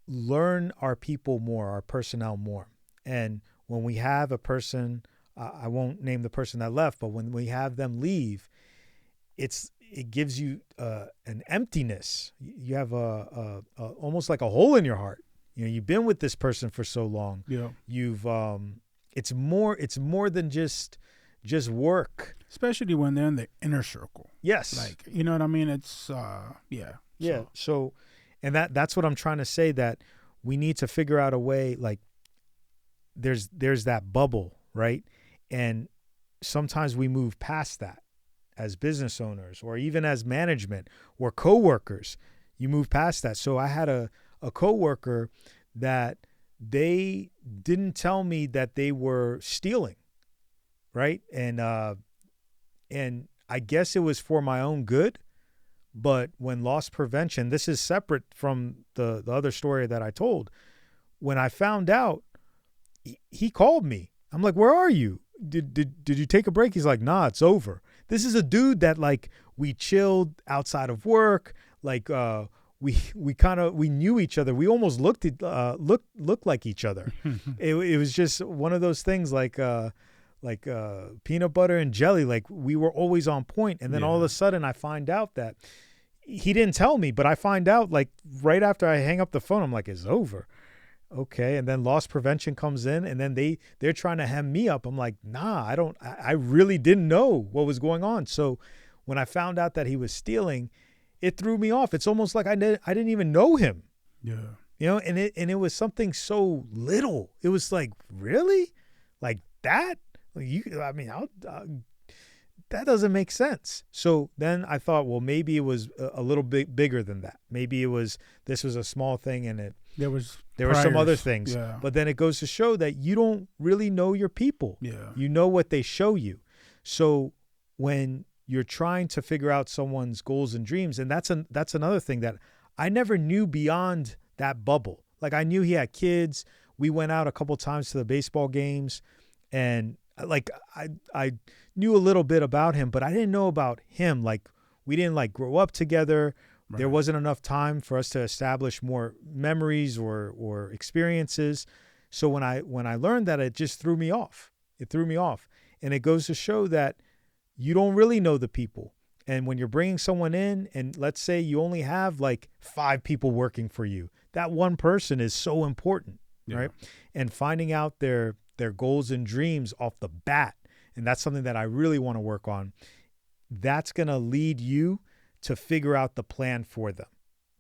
learn our people more, our personnel more. And when we have a person, I won't name the person that left, but when we have them leave, it gives you an emptiness. You have a almost like a hole in your heart. You've been with this person for so long. Yeah. You've it's more than just Just work. Especially when they're in the inner circle. Yes. Like, you know what I mean? It's, yeah. Yeah. So, and that's what I'm trying to say, that we need to figure out a way, like there's that bubble, right? And sometimes we move past that as business owners or even as management or coworkers. You move past that. So I had a coworker that they didn't tell me that they were stealing, right? And I guess it was for my own good. But when loss prevention, this is separate from the other story that I told. When I found out, he called me. I'm like, where are you? Did you take a break? He's like, nah, it's over. This is a dude that, like, we chilled outside of work. Like, we knew each other. We almost looked like each other. It was just one of those things, like peanut butter and jelly. Like, we were always on point. And then all of a sudden I find out that he didn't tell me, but I find out, like, right after I hang up the phone. I'm like, it's over. Okay. And then loss prevention comes in, and then they're trying to hem me up. I'm like, nah, I really didn't know what was going on. So when I found out that he was stealing, it threw me off. It's almost like I didn't even know him. Yeah. You know, and it was something so little. It was like, really? Like that? That doesn't make sense. So then I thought, well, maybe it was a little bit bigger than that. Maybe this was a small thing, and there were some other things. Yeah. But then it goes to show that you don't really know your people. Yeah. You know what they show you. So when you're trying to figure out someone's goals and dreams, and that's another thing that I never knew beyond that bubble. Like, I knew he had kids. We went out a couple times to the baseball games, and like I knew a little bit about him, but I didn't know about him. Like, we didn't, like, grow up together. Right. There wasn't enough time for us to establish more memories or experiences. So when I learned that, it just threw me off. It threw me off. And it goes to show that you don't really know the people. And when you're bringing someone in, and let's say you only have like 5 people working for you, that one person is so important, right? And finding out their goals and dreams off the bat, and that's something that I really want to work on. That's going to lead you to figure out the plan for them,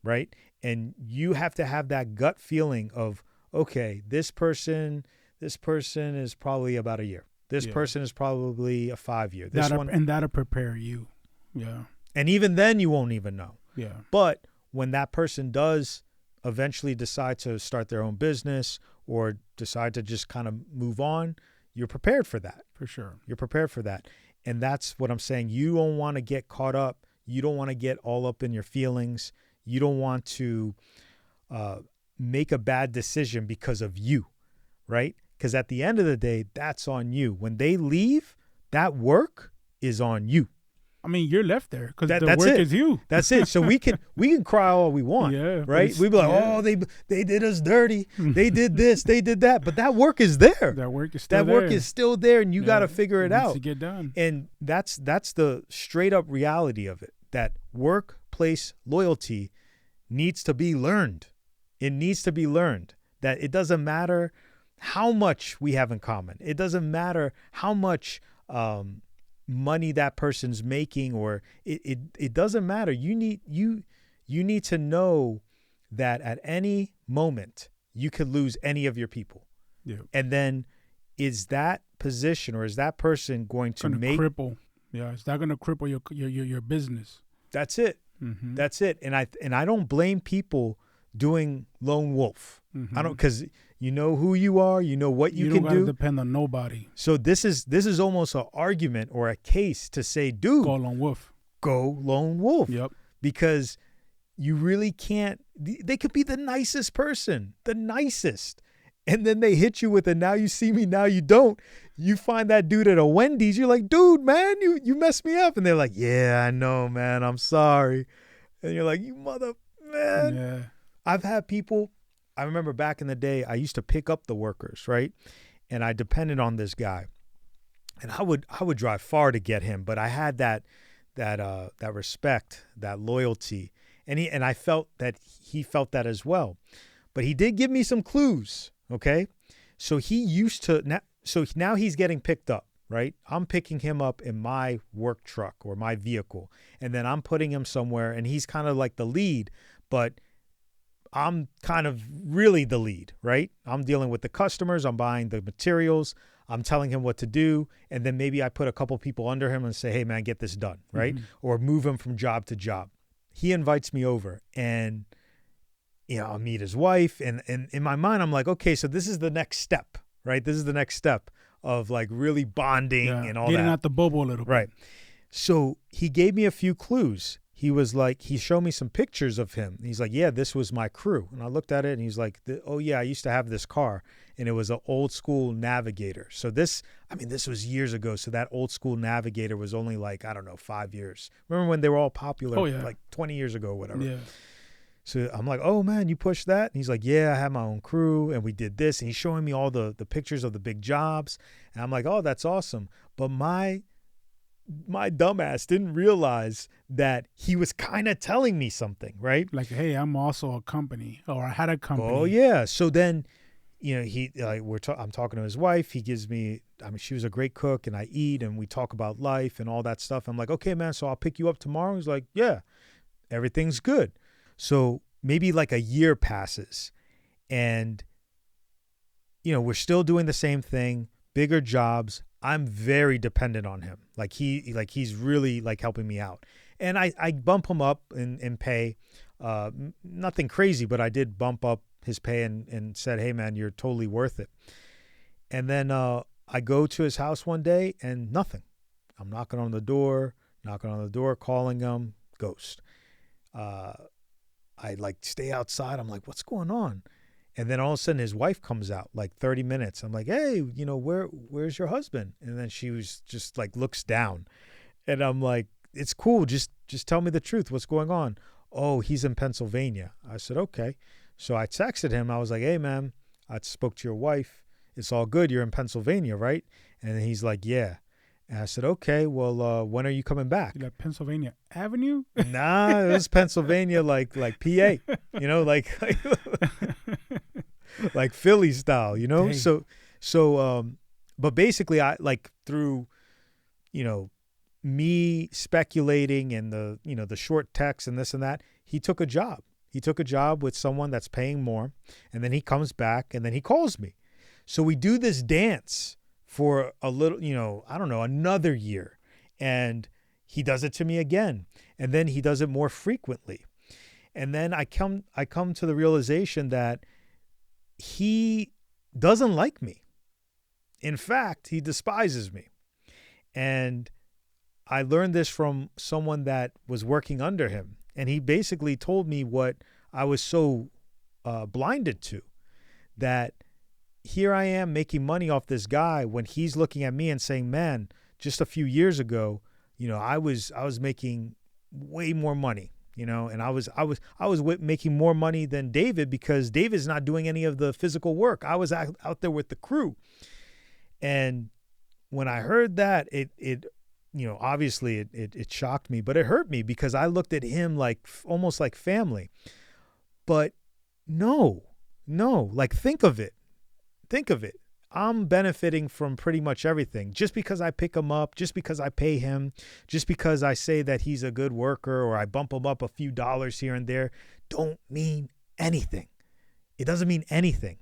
right? And you have to have that gut feeling of, okay, this person is probably about a year. This person is probably a 5-year. And that'll prepare you. Yeah. And even then you won't even know. Yeah. But when that person does eventually decide to start their own business or decide to just kind of move on, you're prepared for that. For sure. You're prepared for that. And that's what I'm saying. You don't want to get caught up. You don't want to get all up in your feelings. You don't want to make a bad decision because of you, right? Because at the end of the day, that's on you. When they leave, that work is on you. I mean, you're left there because the work is you. That's it. So we can cry all we want, right? We'd be like, oh, they did us dirty. They did this, they did that. But that work is there. That work is still there. That work is still there, and you got to figure it out. To get done. And that's the straight up reality of it. That workplace loyalty needs to be learned. It needs to be learned. That it doesn't matter how much we have in common. It doesn't matter how much money that person's making, or it doesn't matter. You need to know that at any moment you could lose any of your people. Yeah. And then is that position or is that person going to cripple? Yeah, it's not going to cripple your business. That's it. Mm-hmm. That's it. And I don't blame people doing lone wolf. Mm-hmm. I don't, because you know who you are, you know what you can do. You don't gotta depend on nobody. So this is almost an argument or a case to say, dude, go lone wolf. Go lone wolf. Yep. Because you really can't. They could be the nicest person, the nicest, and then they hit you with a now you see me, now you don't. You find that dude at a Wendy's, you're like, dude, man, you messed me up. And they're like, yeah, I know, man, I'm sorry. And you're like, you mother, man. Yeah. I've had people, I remember back in the day, I used to pick up the workers, right? And I depended on this guy. And I would drive far to get him, but I had that respect, that loyalty. And I felt that he felt that as well. But he did give me some clues, okay? So he used to, so now he's getting picked up, right? I'm picking him up in my work truck or my vehicle, and then I'm putting him somewhere, and he's kind of like the lead, but I'm kind of really the lead, right? I'm dealing with the customers. I'm buying the materials. I'm telling him what to do. And then maybe I put a couple people under him and say, hey, man, get this done, right? Or move him from job to job. He invites me over, and I'll meet his wife. And in my mind, I'm like, okay, so this is the next step, right? This is the next step of like really bonding and all that. Getting out the bubble a little bit. Right. So he gave me a few clues. He was like, he showed me some pictures of him. He's like, yeah, this was my crew. And I looked at it, and he's like, oh, yeah, I used to have this car, and it was an old school Navigator. So this was years ago. So that old school Navigator was only like, I don't know, 5 years. Remember when they were all popular, like 20 years ago or whatever? Yeah. So I'm like, oh, man, you pushed that? And he's like, yeah, I had my own crew, and we did this. And he's showing me all the pictures of the big jobs. And I'm like, oh, that's awesome. But my dumbass didn't realize that he was kind of telling me something, right? Like, hey, I'm also a company, or I had a company. Oh, yeah. So then, I'm talking to his wife. He gives me, she was a great cook, and I eat, and we talk about life and all that stuff. I'm like, okay, man, so I'll pick you up tomorrow. He's like, yeah, everything's good. So maybe like a year passes, and, we're still doing the same thing, bigger jobs. I'm very dependent on him. He's really like helping me out. And I bump him up in pay. Nothing crazy, but I did bump up his pay and said, hey, man, you're totally worth it. And then I go to his house one day, and nothing. I'm knocking on the door, calling him, ghost. I like stay outside. I'm like, what's going on? And then all of a sudden his wife comes out, like 30 minutes. I'm like, hey, where's your husband? And then she was just like, looks down. And I'm like, it's cool. Just tell me the truth. What's going on? Oh, he's in Pennsylvania. I said, okay. So I texted him. I was like, hey, man, I spoke to your wife. It's all good. You're in Pennsylvania, right? And he's like, yeah. And I said, okay, well, when are you coming back? Like Pennsylvania Avenue? Nah, it was Pennsylvania, like PA, like Philly style, Dang. So, but basically I like through, me speculating and the short text and this and that, he took a job. He took a job with someone that's paying more, and then he comes back and then he calls me. So we do this dance for a little, I don't know, another year. And he does it to me again. And then he does it more frequently. And then I come to the realization that he doesn't like me. In fact, he despises me. And I learned this from someone that was working under him. And he basically told me what I was so blinded to, that here I am making money off this guy when he's looking at me and saying, man, just a few years ago, I was making way more money, and I was making more money than David, because David's not doing any of the physical work. I was out there with the crew. And when I heard that, it obviously it shocked me, but it hurt me, because I looked at him like almost like family. But no, like think of it. I'm benefiting from pretty much everything. Just because I pick him up, just because I pay him, just because I say that he's a good worker, or I bump him up a few dollars here and there, don't mean anything. It doesn't mean anything.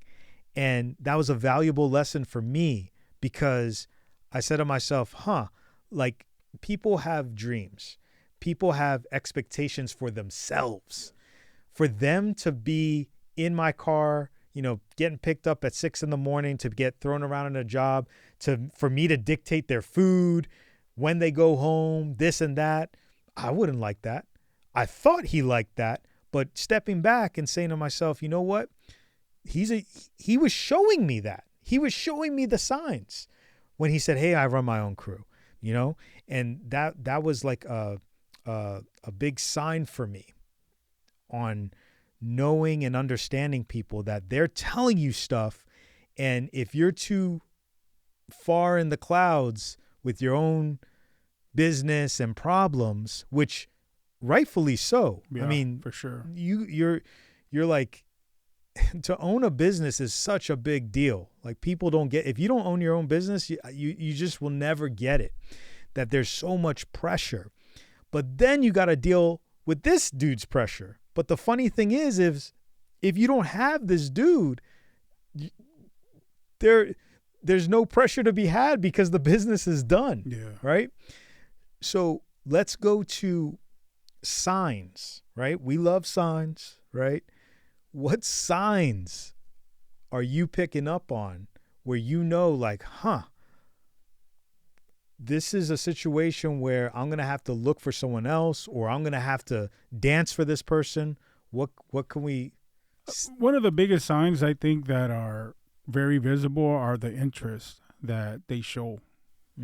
And that was a valuable lesson for me, because I said to myself, like people have dreams. People have expectations for themselves. For them to be in my car, getting picked up at 6 a.m. to get thrown around in a job, for me to dictate their food, when they go home, this and that. I wouldn't like that. I thought he liked that, but stepping back and saying to myself, you know what? He was showing me that. He was showing me the signs when he said, hey, I run my own crew, and that was like a big sign for me on knowing and understanding people, that they're telling you stuff. And if you're too far in the clouds with your own business and problems, which rightfully so. Yeah, I mean, for sure. You're like to own a business is such a big deal. Like people don't get, if you don't own your own business, you just will never get it, that there's so much pressure. But then you got to deal with this dude's pressure. But the funny thing is if you don't have this dude, there's no pressure to be had because the business is done. Yeah. Right? So let's go to signs, right? We love signs, right? What signs are you picking up on where you know, like, this is a situation where I'm going to have to look for someone else, or I'm going to have to dance for this person? What can we... One of the biggest signs I think that are very visible are the interest that they show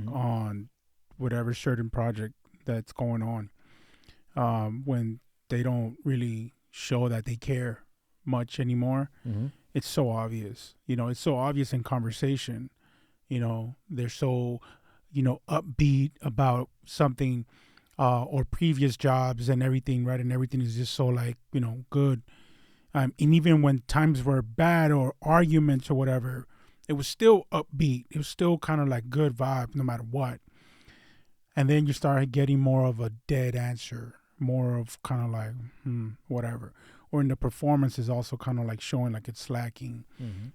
on whatever certain project that's going on. When they don't really show that they care much anymore, it's so obvious. It's so obvious in conversation. They're so, upbeat about something or previous jobs and everything, right? And everything is just so like, good. And even when times were bad or arguments or whatever, it was still upbeat. It was still kind of like good vibe no matter what. And then you start getting more of a dead answer, more of kind of like, whatever. Or in the performance is also kind of like showing like it's slacking.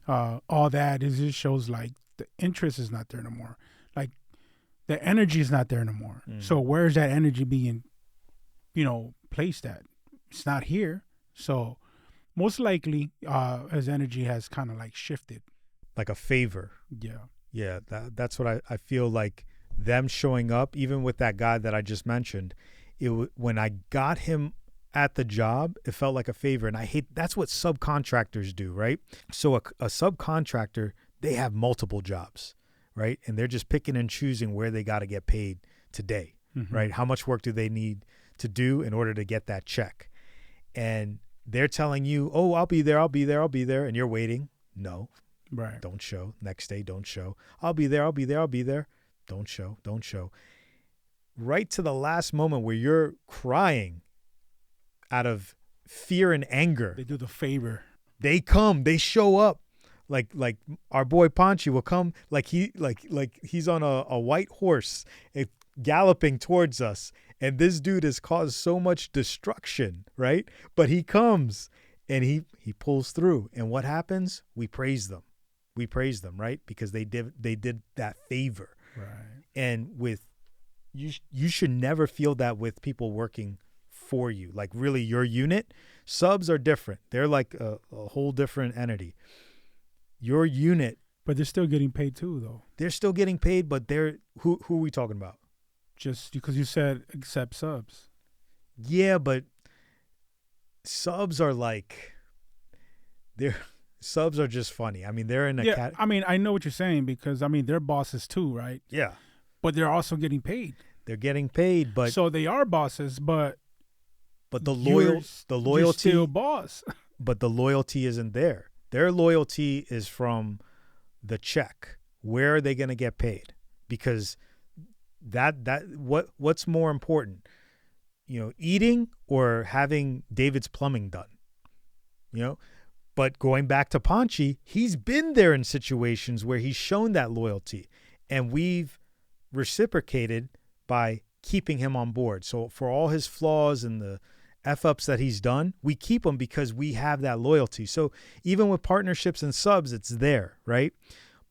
All that is just shows like the interest is not there no more. Like the energy is not there no more. So where's that energy being, placed at? It's not here. So most likely his energy has kind of like shifted. Like a favor. Yeah. Yeah, that's what I feel like. Them showing up, even with that guy that I just mentioned, when I got him at the job, it felt like a favor. And that's what subcontractors do, right? So a subcontractor, they have multiple jobs, right? And they're just picking and choosing where they got to get paid today, right? How much work do they need to do in order to get that check? And they're telling you, oh, I'll be there. And you're waiting. No, right. Don't show. Next day, don't show. I'll be there. Don't show. Right to the last moment where you're crying out of fear and anger. They do the favor. They come, they show up. Like our boy Panchi will come like he's on a white horse galloping towards us. And this dude has caused so much destruction, right? But he comes and he pulls through. And what happens? We praise them. Right? Because they did that favor. Right. And with you should never feel that with people working for you, like really your unit. Subs are different. They're like a whole different entity. Your unit, but they're still getting paid too, though. They're still getting paid, but who are we talking about? Just because you said except subs. Yeah, but subs are like subs are just funny. I mean, they're in a I mean, I know what you're saying because they're bosses too, right? Yeah. But they're also getting paid. They're getting paid, but so they are bosses, but the loyalty, you're still boss. But the loyalty isn't there. Their loyalty is from the check. Where are they going to get paid? Because what's more important? Eating or having David's plumbing done? But going back to Panchi, he's been there in situations where he's shown that loyalty, and we've reciprocated by keeping him on board. So for all his flaws and the F-ups that he's done, we keep him because we have that loyalty. So even with partnerships and subs, it's there, right?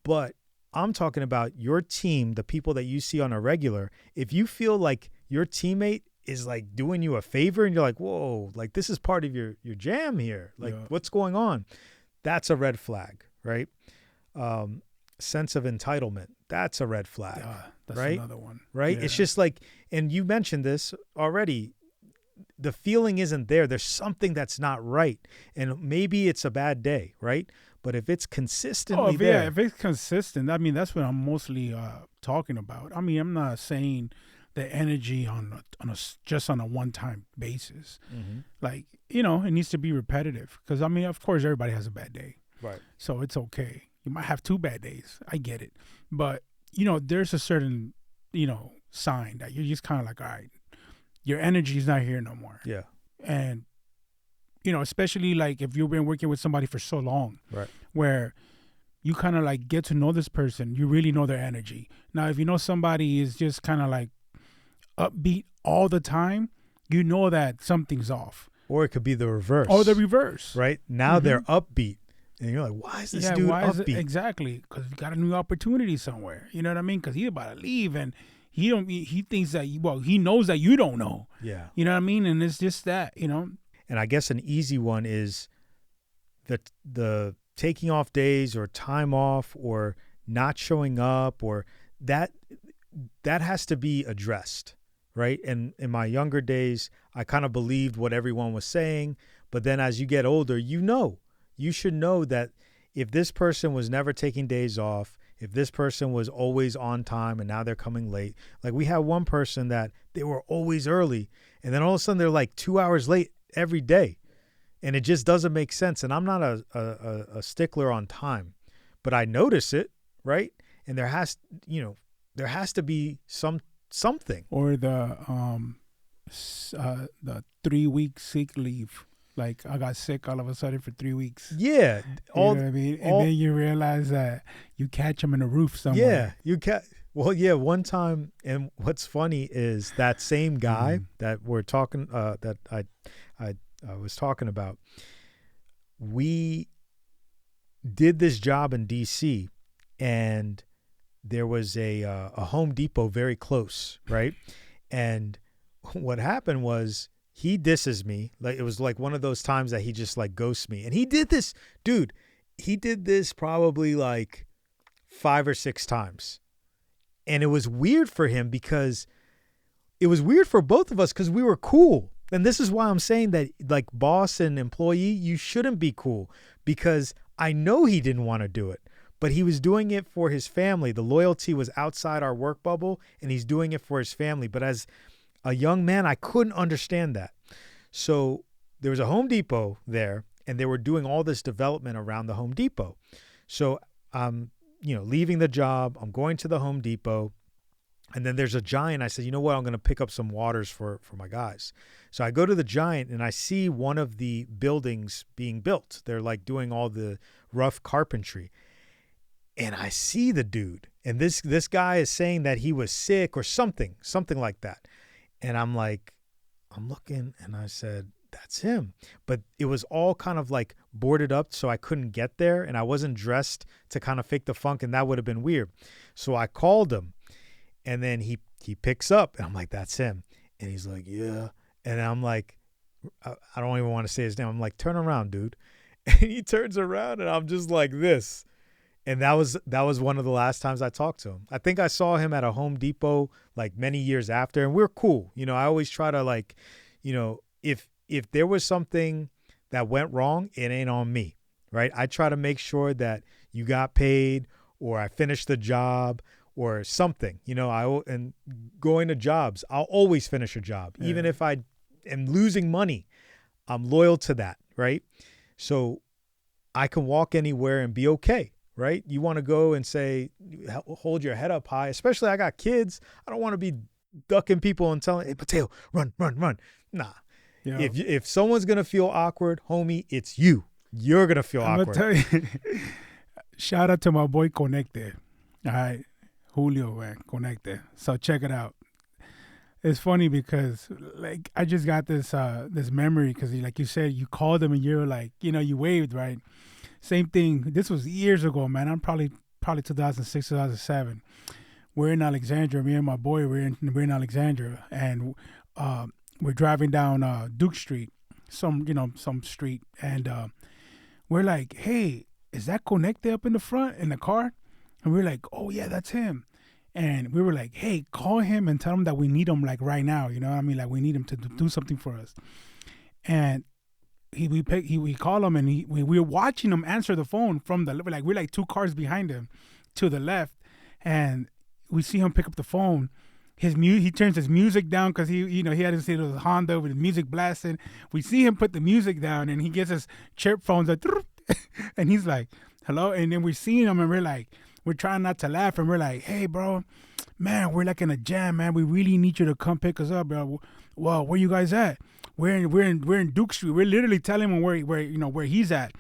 But I'm talking about your team, the people that you see on a regular. If you feel like your teammate is like doing you a favor and you're like, whoa, like this is part of your jam here. Like what's going on? That's a red flag, right? Sense of entitlement. That's a red flag, that's right? Another one, right? Yeah. It's just like, and you mentioned this already. The feeling isn't there. There's something that's not right, and maybe it's a bad day, right? But if it's consistently there, if it's consistent, that's what I'm mostly talking about. I'm not saying the energy on a one-time basis. Like it needs to be repetitive because of course everybody has a bad day, right? So it's okay. You might have 2 bad days. I get it. But, there's a certain, sign that you're just kind of like, all right, your energy is not here no more. Yeah. And especially like if you've been working with somebody for so long, Right. where you kind of like get to know this person, you really know their energy. Now, if you know somebody is just kind of like upbeat all the time, you know that something's off. Or it could be the reverse. Or the reverse. Right? Now they're upbeat. And you're like, why is this dude upbeat? Exactly. Because he got a new opportunity somewhere. You know what I mean? Because he's about to leave and he thinks that, he knows that you don't know. Yeah. You know what I mean? And it's just that, And I guess an easy one is the taking off days or time off or not showing up, or that has to be addressed, right? And in my younger days, I kind of believed what everyone was saying. But then as you get older, you should know that if this person was never taking days off, if this person was always on time and now they're coming late, like we had one person that they were always early and then all of a sudden they're like 2 hours late every day. And it just doesn't make sense. And I'm not a stickler on time, but I notice it, right? And there has to be something. Or the 3-week sick leave. Like I got sick all of a sudden for 3 weeks. Yeah. You know what I mean? And then you realize that you catch them in a roof somewhere. Yeah. Well, yeah, one time. And what's funny is that same guy that we're talking, that I was talking about, we did this job in DC and there was a Home Depot very close, right? And what happened was, he disses me. Like it was like one of those times that he just like ghosts me. And he did this, dude. He did this probably like 5 or 6 times. And it was weird for him because it was weird for both of us because we were cool. And this is why I'm saying that like boss and employee, you shouldn't be cool, because I know he didn't want to do it, but he was doing it for his family. The loyalty was outside our work bubble and he's doing it for his family. But as a young man, I couldn't understand that. So there was a Home Depot there and they were doing all this development around the Home Depot. So I'm, leaving the job, I'm going to the Home Depot, and then there's a Giant. I said, you know what? I'm going to pick up some waters for my guys. So I go to the Giant and I see one of the buildings being built. They're like doing all the rough carpentry. And I see the dude. And this guy is saying that he was sick or something like that. And I'm like, I'm looking and I said, that's him. But it was all kind of like boarded up so I couldn't get there and I wasn't dressed to kind of fake the funk and that would have been weird. So I called him and then he picks up and I'm like, that's him. And he's like, yeah. And I'm like, I don't even want to say his name. I'm like, turn around, dude. And he turns around and I'm just like this. And that was one of the last times I talked to him. I think I saw him at a Home Depot like many years after, and we're cool. I always try to like, if there was something that went wrong, it ain't on me, right? I try to make sure that you got paid or I finished the job or something. And going to jobs, I'll always finish a job. Yeah. Even if I am losing money, I'm loyal to that, right? So I can walk anywhere and be okay. Right? You want to go and say, hold your head up high, especially I got kids. I don't want to be ducking people and telling, hey, Mateo, run. Nah. Yeah. If someone's going to feel awkward, homie, it's you. You're going to feel awkward. I'm going to tell you, shout out to my boy Conecte. All right. Julio, man, Conecte. So check it out. It's funny because like I just got this memory because like you said, you called him and you're like, you waved, right? Same thing. This was years ago, man. I'm probably 2006, 2007. We're in Alexandria. Me and my boy, we're in Alexandria, and we're driving down Duke Street, some street, and we're like, "Hey, is that Conecte up in the front in the car?" And we're like, "Oh yeah, that's him." And we were like, "Hey, call him and tell him that we need him like right now. You know what I mean? Like we need him to do something for us." And we call him and we're watching him answer the phone from we're like 2 cars behind him to the left, and we see him pick up the phone. He turns his music down because he had to see the Honda with the music blasting. We see him put the music down and he gets his chirp phones like, and he's like, hello. And then we're seeing him and we're trying not to laugh and we're like, hey bro, man, we're like in a jam, man. We really need you to come pick us up, bro. Well, where you guys at? we're in Duke Street. We're literally telling him where he's at,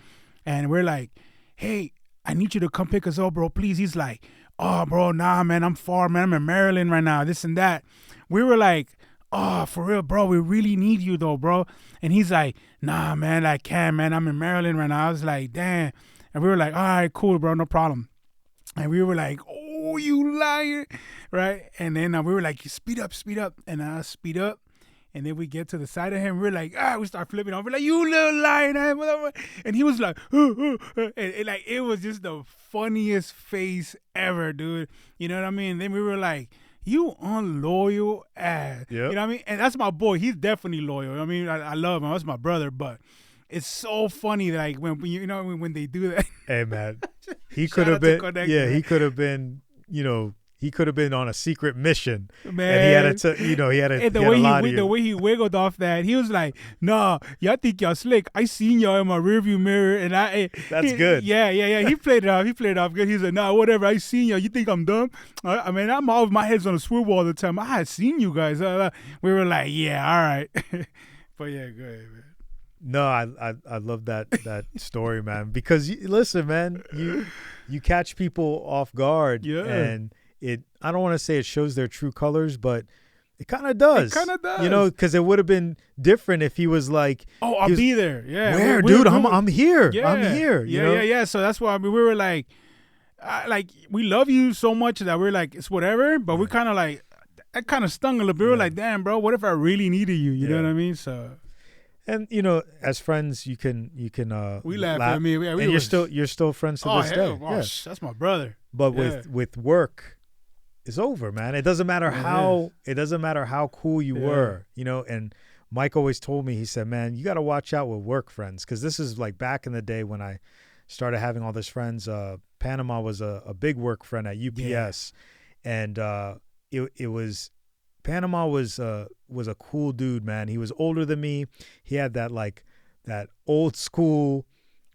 and we're like, hey, I need you to come pick us up, bro, please. He's like, oh, bro, nah, man, I'm far, man. I'm in Maryland right now, this and that. We were like, oh, for real, bro, we really need you, though, bro. And he's like, nah, man, I can't, man. I'm in Maryland right now. I was like, damn. And we were like, all right, cool, bro, no problem. And we were like, oh, you liar, right? And then we were like, speed up. And I speed up. And then we get to the side of him. We're like, we start flipping off. We're like, you little liar. And he was like, and like, it was just the funniest face ever, dude. You know what I mean? And then we were like, you unloyal ass. Yep. You know what I mean? And that's my boy. He's definitely loyal. I mean, I love him. That's my brother. But it's so funny, like, when they do that. Hey, man. He could have been, he could have been, he could have been on a secret mission, man. And he had to, the way he wiggled off that, he was like, "Nah, y'all think y'all slick. I seen y'all in my rearview mirror, and that's good." Yeah. He played it off good. He's like, "Nah, whatever. I seen y'all. You think I'm dumb? I mean, my head's on a swivel all the time. I had seen you guys." We were like, "Yeah, all right." But yeah, go ahead, man. No, I love that story, man. Because listen, man, you catch people off guard, and I don't want to say it shows their true colors, but it kind of does. Because it would have been different if he was like, "Oh, I'll be there." Yeah, where, dude? I'm here. Yeah. I'm here. Yeah. So that's why we were like, we love you so much that we're like, it's whatever. But we kind of like, that kind of stung a little bit. We were like, damn, bro, what if I really needed you? You know what I mean? So. And as friends, you can we laugh at me, and you're still friends to this day. That's my brother. But with work, it's over, man. It doesn't matter how cool you were, And Mike always told me, he said, "Man, you got to watch out with work friends," because this is like back in the day when I started having all these friends. Panama was a big work friend at UPS, and it was. Panama was a cool dude, man. He was older than me. He had that old school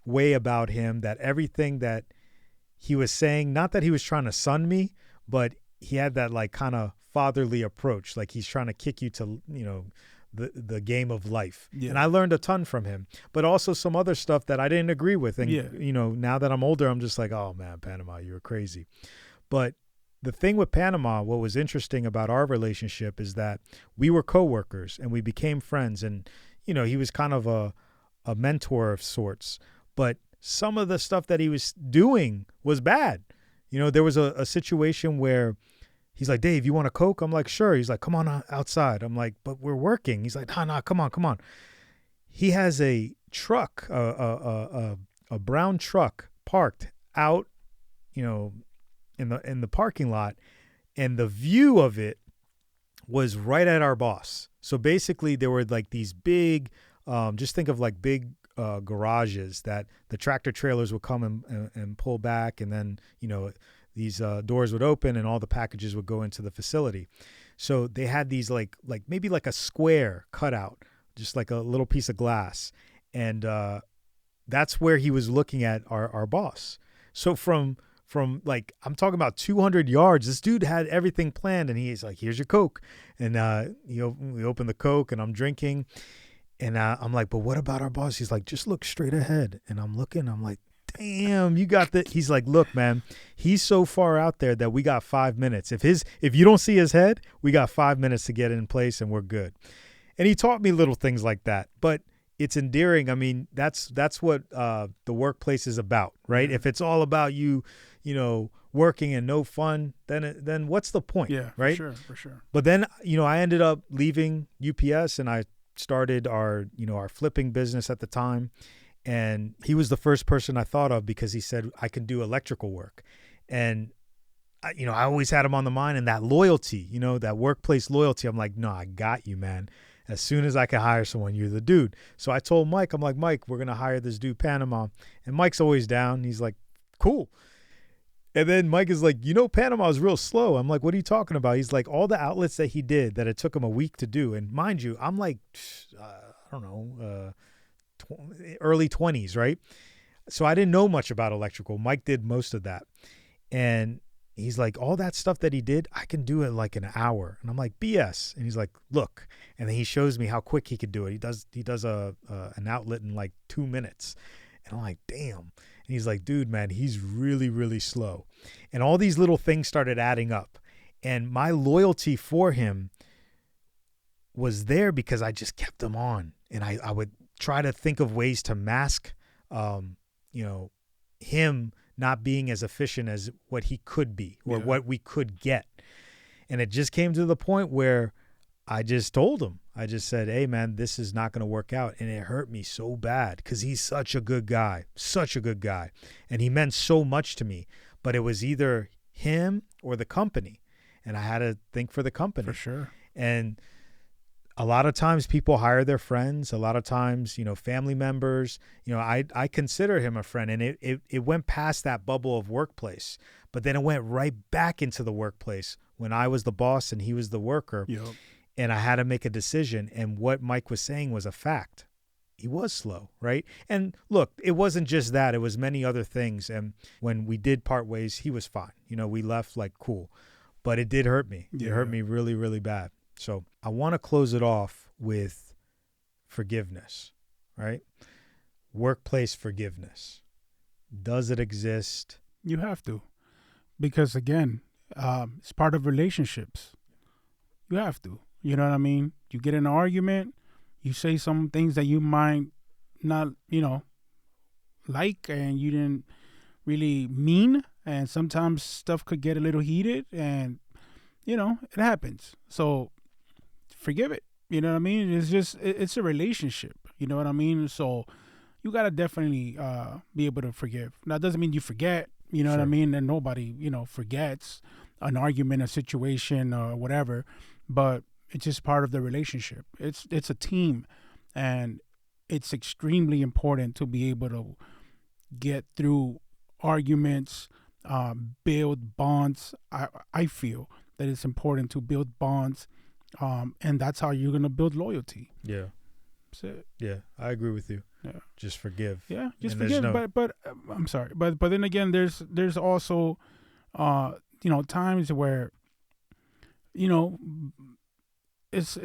way about him, that everything that he was saying, not that he was trying to son me, but he had that like kind of fatherly approach. Like he's trying to kick you to, the game of life. Yeah. And I learned a ton from him, but also some other stuff that I didn't agree with. And, now that I'm older, I'm just like, oh man, Panama, you were crazy. But the thing with Panama, what was interesting about our relationship is that we were coworkers and we became friends. And, he was kind of a mentor of sorts. But some of the stuff that he was doing was bad. There was a situation where he's like, "Dave, you want a Coke?" I'm like, "Sure." He's like, "Come on outside." I'm like, "But we're working." He's like, nah, come on. He has a truck, a brown truck parked out, in the parking lot, and the view of it was right at our boss. So basically there were like these big, just think of like big garages that the tractor trailers would come and pull back, and then, these doors would open and all the packages would go into the facility. So they had these like maybe like a square cut out, just like a little piece of glass. And that's where he was looking at our boss. So from like, I'm talking about 200 yards, this dude had everything planned, and he's like, "Here's your Coke." And we open the Coke and I'm drinking, and I'm like, "But what about our boss?" He's like, "Just look straight ahead." And I'm looking, I'm like, "Damn, you got that." He's like, "Look, man, he's so far out there that we got 5 minutes. If you don't see his head, we got 5 minutes to get in place and we're good." And he taught me little things like that, but it's endearing. I mean, that's what the workplace is about, right? If it's all about you working and no fun, then what's the point? Yeah, right? For sure. But then, I ended up leaving UPS and I started our flipping business at the time. And he was the first person I thought of because he said I can do electrical work. And I always had him on the mind, and that loyalty, that workplace loyalty. I'm like, "No, I got you, man. As soon as I can hire someone, you're the dude." So I told Mike, I'm like, "Mike, we're going to hire this dude, Panama." And Mike's always down. He's like, "Cool." And then Mike is like, "Panama is real slow." I'm like, "What are you talking about?" He's like, "All the outlets that he did, that it took him a week to do." And mind you, I'm like, I don't know, early 20s, right? So I didn't know much about electrical. Mike did most of that. And He's like, all that stuff that he did, I can do it in like an hour. And I'm like, BS. And he's like, look. And then he shows me how quick he could do it. He does an outlet in like 2 minutes. And I'm like, damn. And he's like, dude, man, he's really, really slow. And all these little things started adding up. And my loyalty for him was there because I just kept him on. And I would try to think of ways to mask, him not being as efficient as what he could be or what we could get. And it just came to the point where I just told him, I just said, hey, man, this is not going to work out. And it hurt me so bad because he's such a good guy. And he meant so much to me. But it was either him or the company. And I had to think for the company. For sure. And a lot of times people hire their friends. A lot of times, family members, I consider him a friend, and it went past that bubble of workplace, but then it went right back into the workplace when I was the boss and he was the worker. Yep. And I had to make a decision. And what Mike was saying was a fact. He was slow, right? And look, it wasn't just that, it was many other things. And when we did part ways, he was fine. We left like cool, but it did hurt me. Yeah. It hurt me really, really bad. So I want to close it off with forgiveness, right? Workplace forgiveness. Does it exist? You have to, because again, it's part of relationships. You have to, you know what I mean? You get in an argument, you say some things that you might not, like, and you didn't really mean. And sometimes stuff could get a little heated, and, it happens. So forgive it. You know what I mean? It's a relationship. You know what I mean? So you got to definitely be able to forgive. Now, it doesn't mean you forget, you know what I mean? And nobody, forgets an argument, a situation, or whatever. But it's just part of the relationship. It's a team. And it's extremely important to be able to get through arguments, build bonds. I feel that it's important to build bonds. And that's how you're gonna build loyalty. Yeah, that's it. Yeah, I agree with you. Yeah, just forgive. Yeah, just forgive. But I'm sorry. But then again, there's also, times where, it's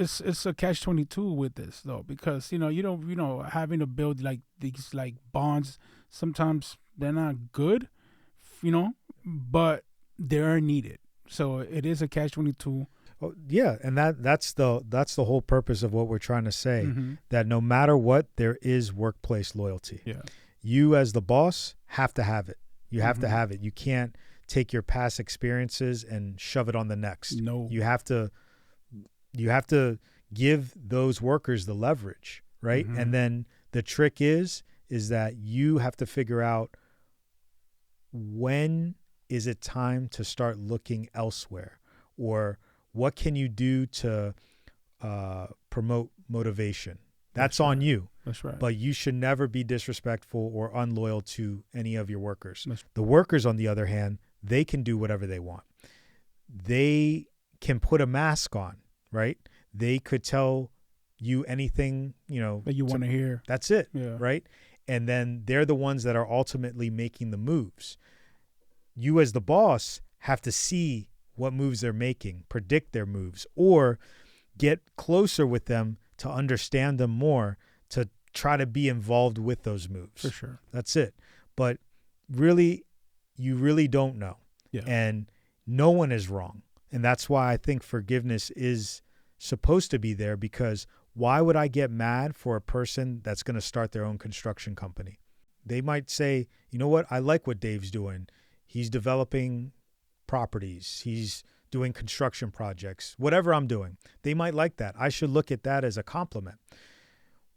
a catch-22 with this though, because having to build like these like bonds, sometimes they're not good, but they are needed. So it is a catch-22. Oh, yeah, and that's the whole purpose of what we're trying to say, Mm-hmm. that no matter what, there is workplace loyalty. Yeah. You as the boss have to have it. You have Mm-hmm. to have it. You can't take your past experiences and shove it on the next. No. You have to give those workers the leverage, right? Mm-hmm. And then the trick is that you have to figure out when is it time to start looking elsewhere, or what can you do to promote motivation? That's on you. That's right. But you should never be disrespectful or unloyal to any of your workers. That's The workers, on the other hand, they can do whatever they want. They can put a mask on, right? They could tell you anything, that you want to hear. That's it, Yeah. right? And then they're the ones that are ultimately making the moves. You as the boss have to see what moves they're making, predict their moves, or get closer with them to understand them more, to try to be involved with those moves. For sure. That's it. But really, you really don't know. Yeah. And no one is wrong. And that's why I think forgiveness is supposed to be there, because why would I get mad for a person that's going to start their own construction company? They might say, you know what? I like what Dave's doing. He's developing properties. He's doing construction projects, whatever I'm doing. They might like that. I should look at that as a compliment.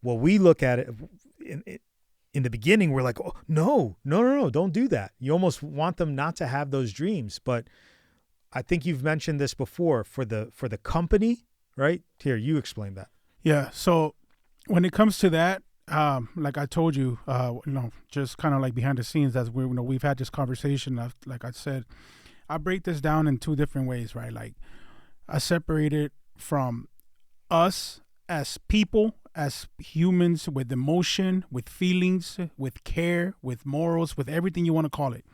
Well, we look at it in the beginning, we're like, oh, no, don't do that. You almost want them not to have those dreams. But I think you've mentioned this before, for the company, right? Here, you explain that. Yeah. So when it comes to that, like I told you, just kind of like behind the scenes, that we've had this conversation. Like I said, I break this down in two different ways, right? Like I separate it from us as people, as humans, with emotion, with feelings, with care, with morals, with everything you want to call it.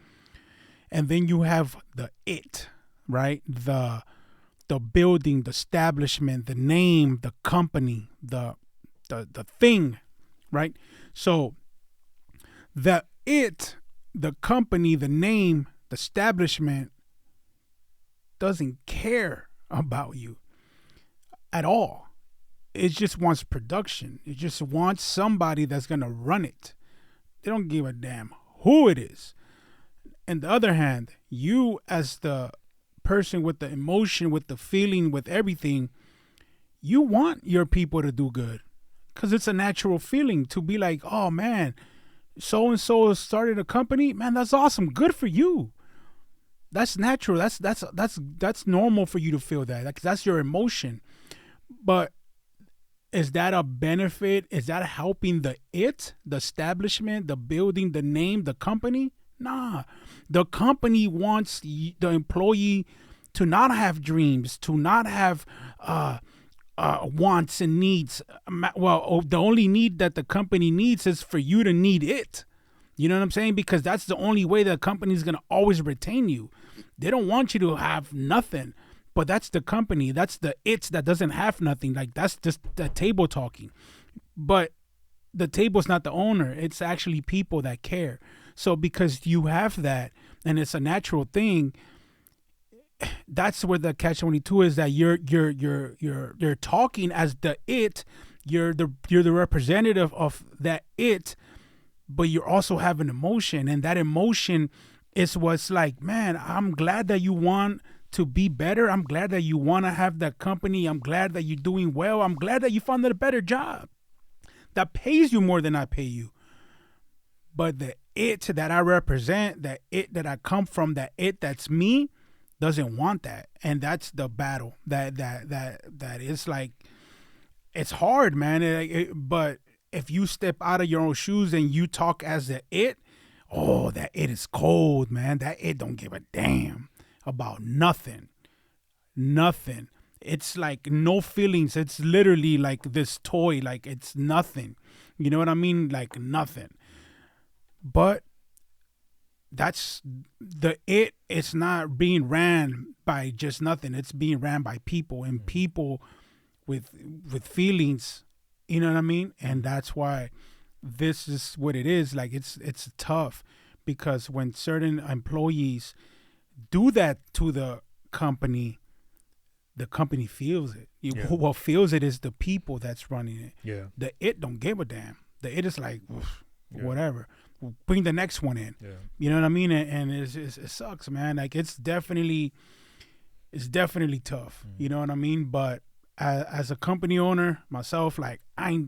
And then you have the it, right? The building, the establishment, the name, the company, the thing, right? So the it, the company, the name, the establishment doesn't care about you at all. It just wants production. It just wants somebody that's going to run it. They don't give a damn who it is. On the other hand, you as the person with the emotion, with the feeling, with everything, you want your people to do good because it's a natural feeling to be like, oh man, so-and-so started a company. Man, that's awesome. Good for you. That's natural. That's normal for you to feel that. That's your emotion. But is that a benefit? Is that helping the establishment, the building, the name, the company? Nah. The company wants the employee to not have dreams, to not have wants and needs. Well, the only need that the company needs is for you to need it. You know what I'm saying? Because that's the only way the company's going to always retain you. They don't want you to have nothing. But that's the company. That's the it's that doesn't have nothing. Like, that's just the table talking. But the table's not the owner. It's actually people that care. So because you have that, and it's a natural thing, that's where the catch-22 is, that you're talking as the it. You're the representative of that it, but you're also having emotion, and that emotion is what's like, man, I'm glad that you want to be better. I'm glad that you want to have that company. I'm glad that you're doing well. I'm glad that you found a better job that pays you more than I pay you. But the it that I represent, that it that I come from, that it that's me, doesn't want that. And that's the battle that is like, it's hard, man. But if you step out of your own shoes and you talk as the it, oh, that it is cold, man. That it don't give a damn about nothing. It's like no feelings. It's literally like this toy, like it's nothing. You know what I mean? Like nothing. But that's the it. It's not being ran by just nothing. It's being ran by people, and people with feelings. You know what I mean? And that's why this is what it is. Like it's tough, because when certain employees do that to the company feels it. What feels it is the people that's running it. Yeah. The it don't give a damn. The it is like, whatever. Bring the next one in. Yeah. You know what I mean? And it sucks, man. Like it's definitely tough. You know what I mean? But as a company owner myself, like I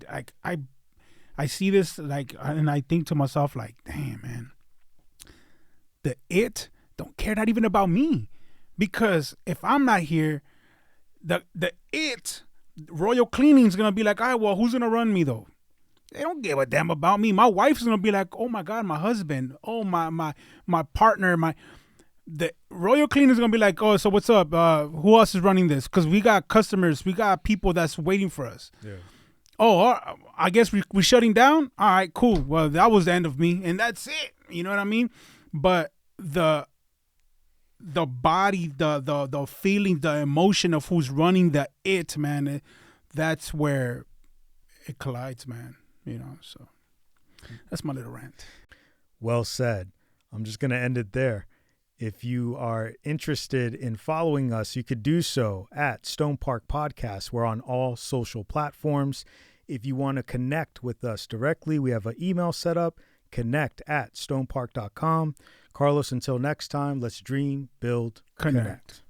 see this, like, and I think to myself, like, damn, man, the it don't care not even about me, because if I'm not here, the it Royal Cleaning's gonna be like, all right, well, who's gonna run me though? They don't give a damn about me. My wife's gonna be like, oh my God, my husband, oh my partner, the Royal Cleaner's gonna be like, oh, so what's up? Who else is running this? Because we got customers, we got people that's waiting for us. Yeah. Oh, I guess we're shutting down. All right, cool. Well, that was the end of me, and that's it. You know what I mean? But the body, the feeling, the emotion of who's running the it, man, that's where it collides, man. You know, so that's my little rant. Well said. I'm just going to end it there. If you are interested in following us, you could do so at StonePark Podcast. We're on all social platforms. If you want to connect with us directly, we have an email set up, connect@stonepark.com. Carlos, until next time, let's dream, build, connect.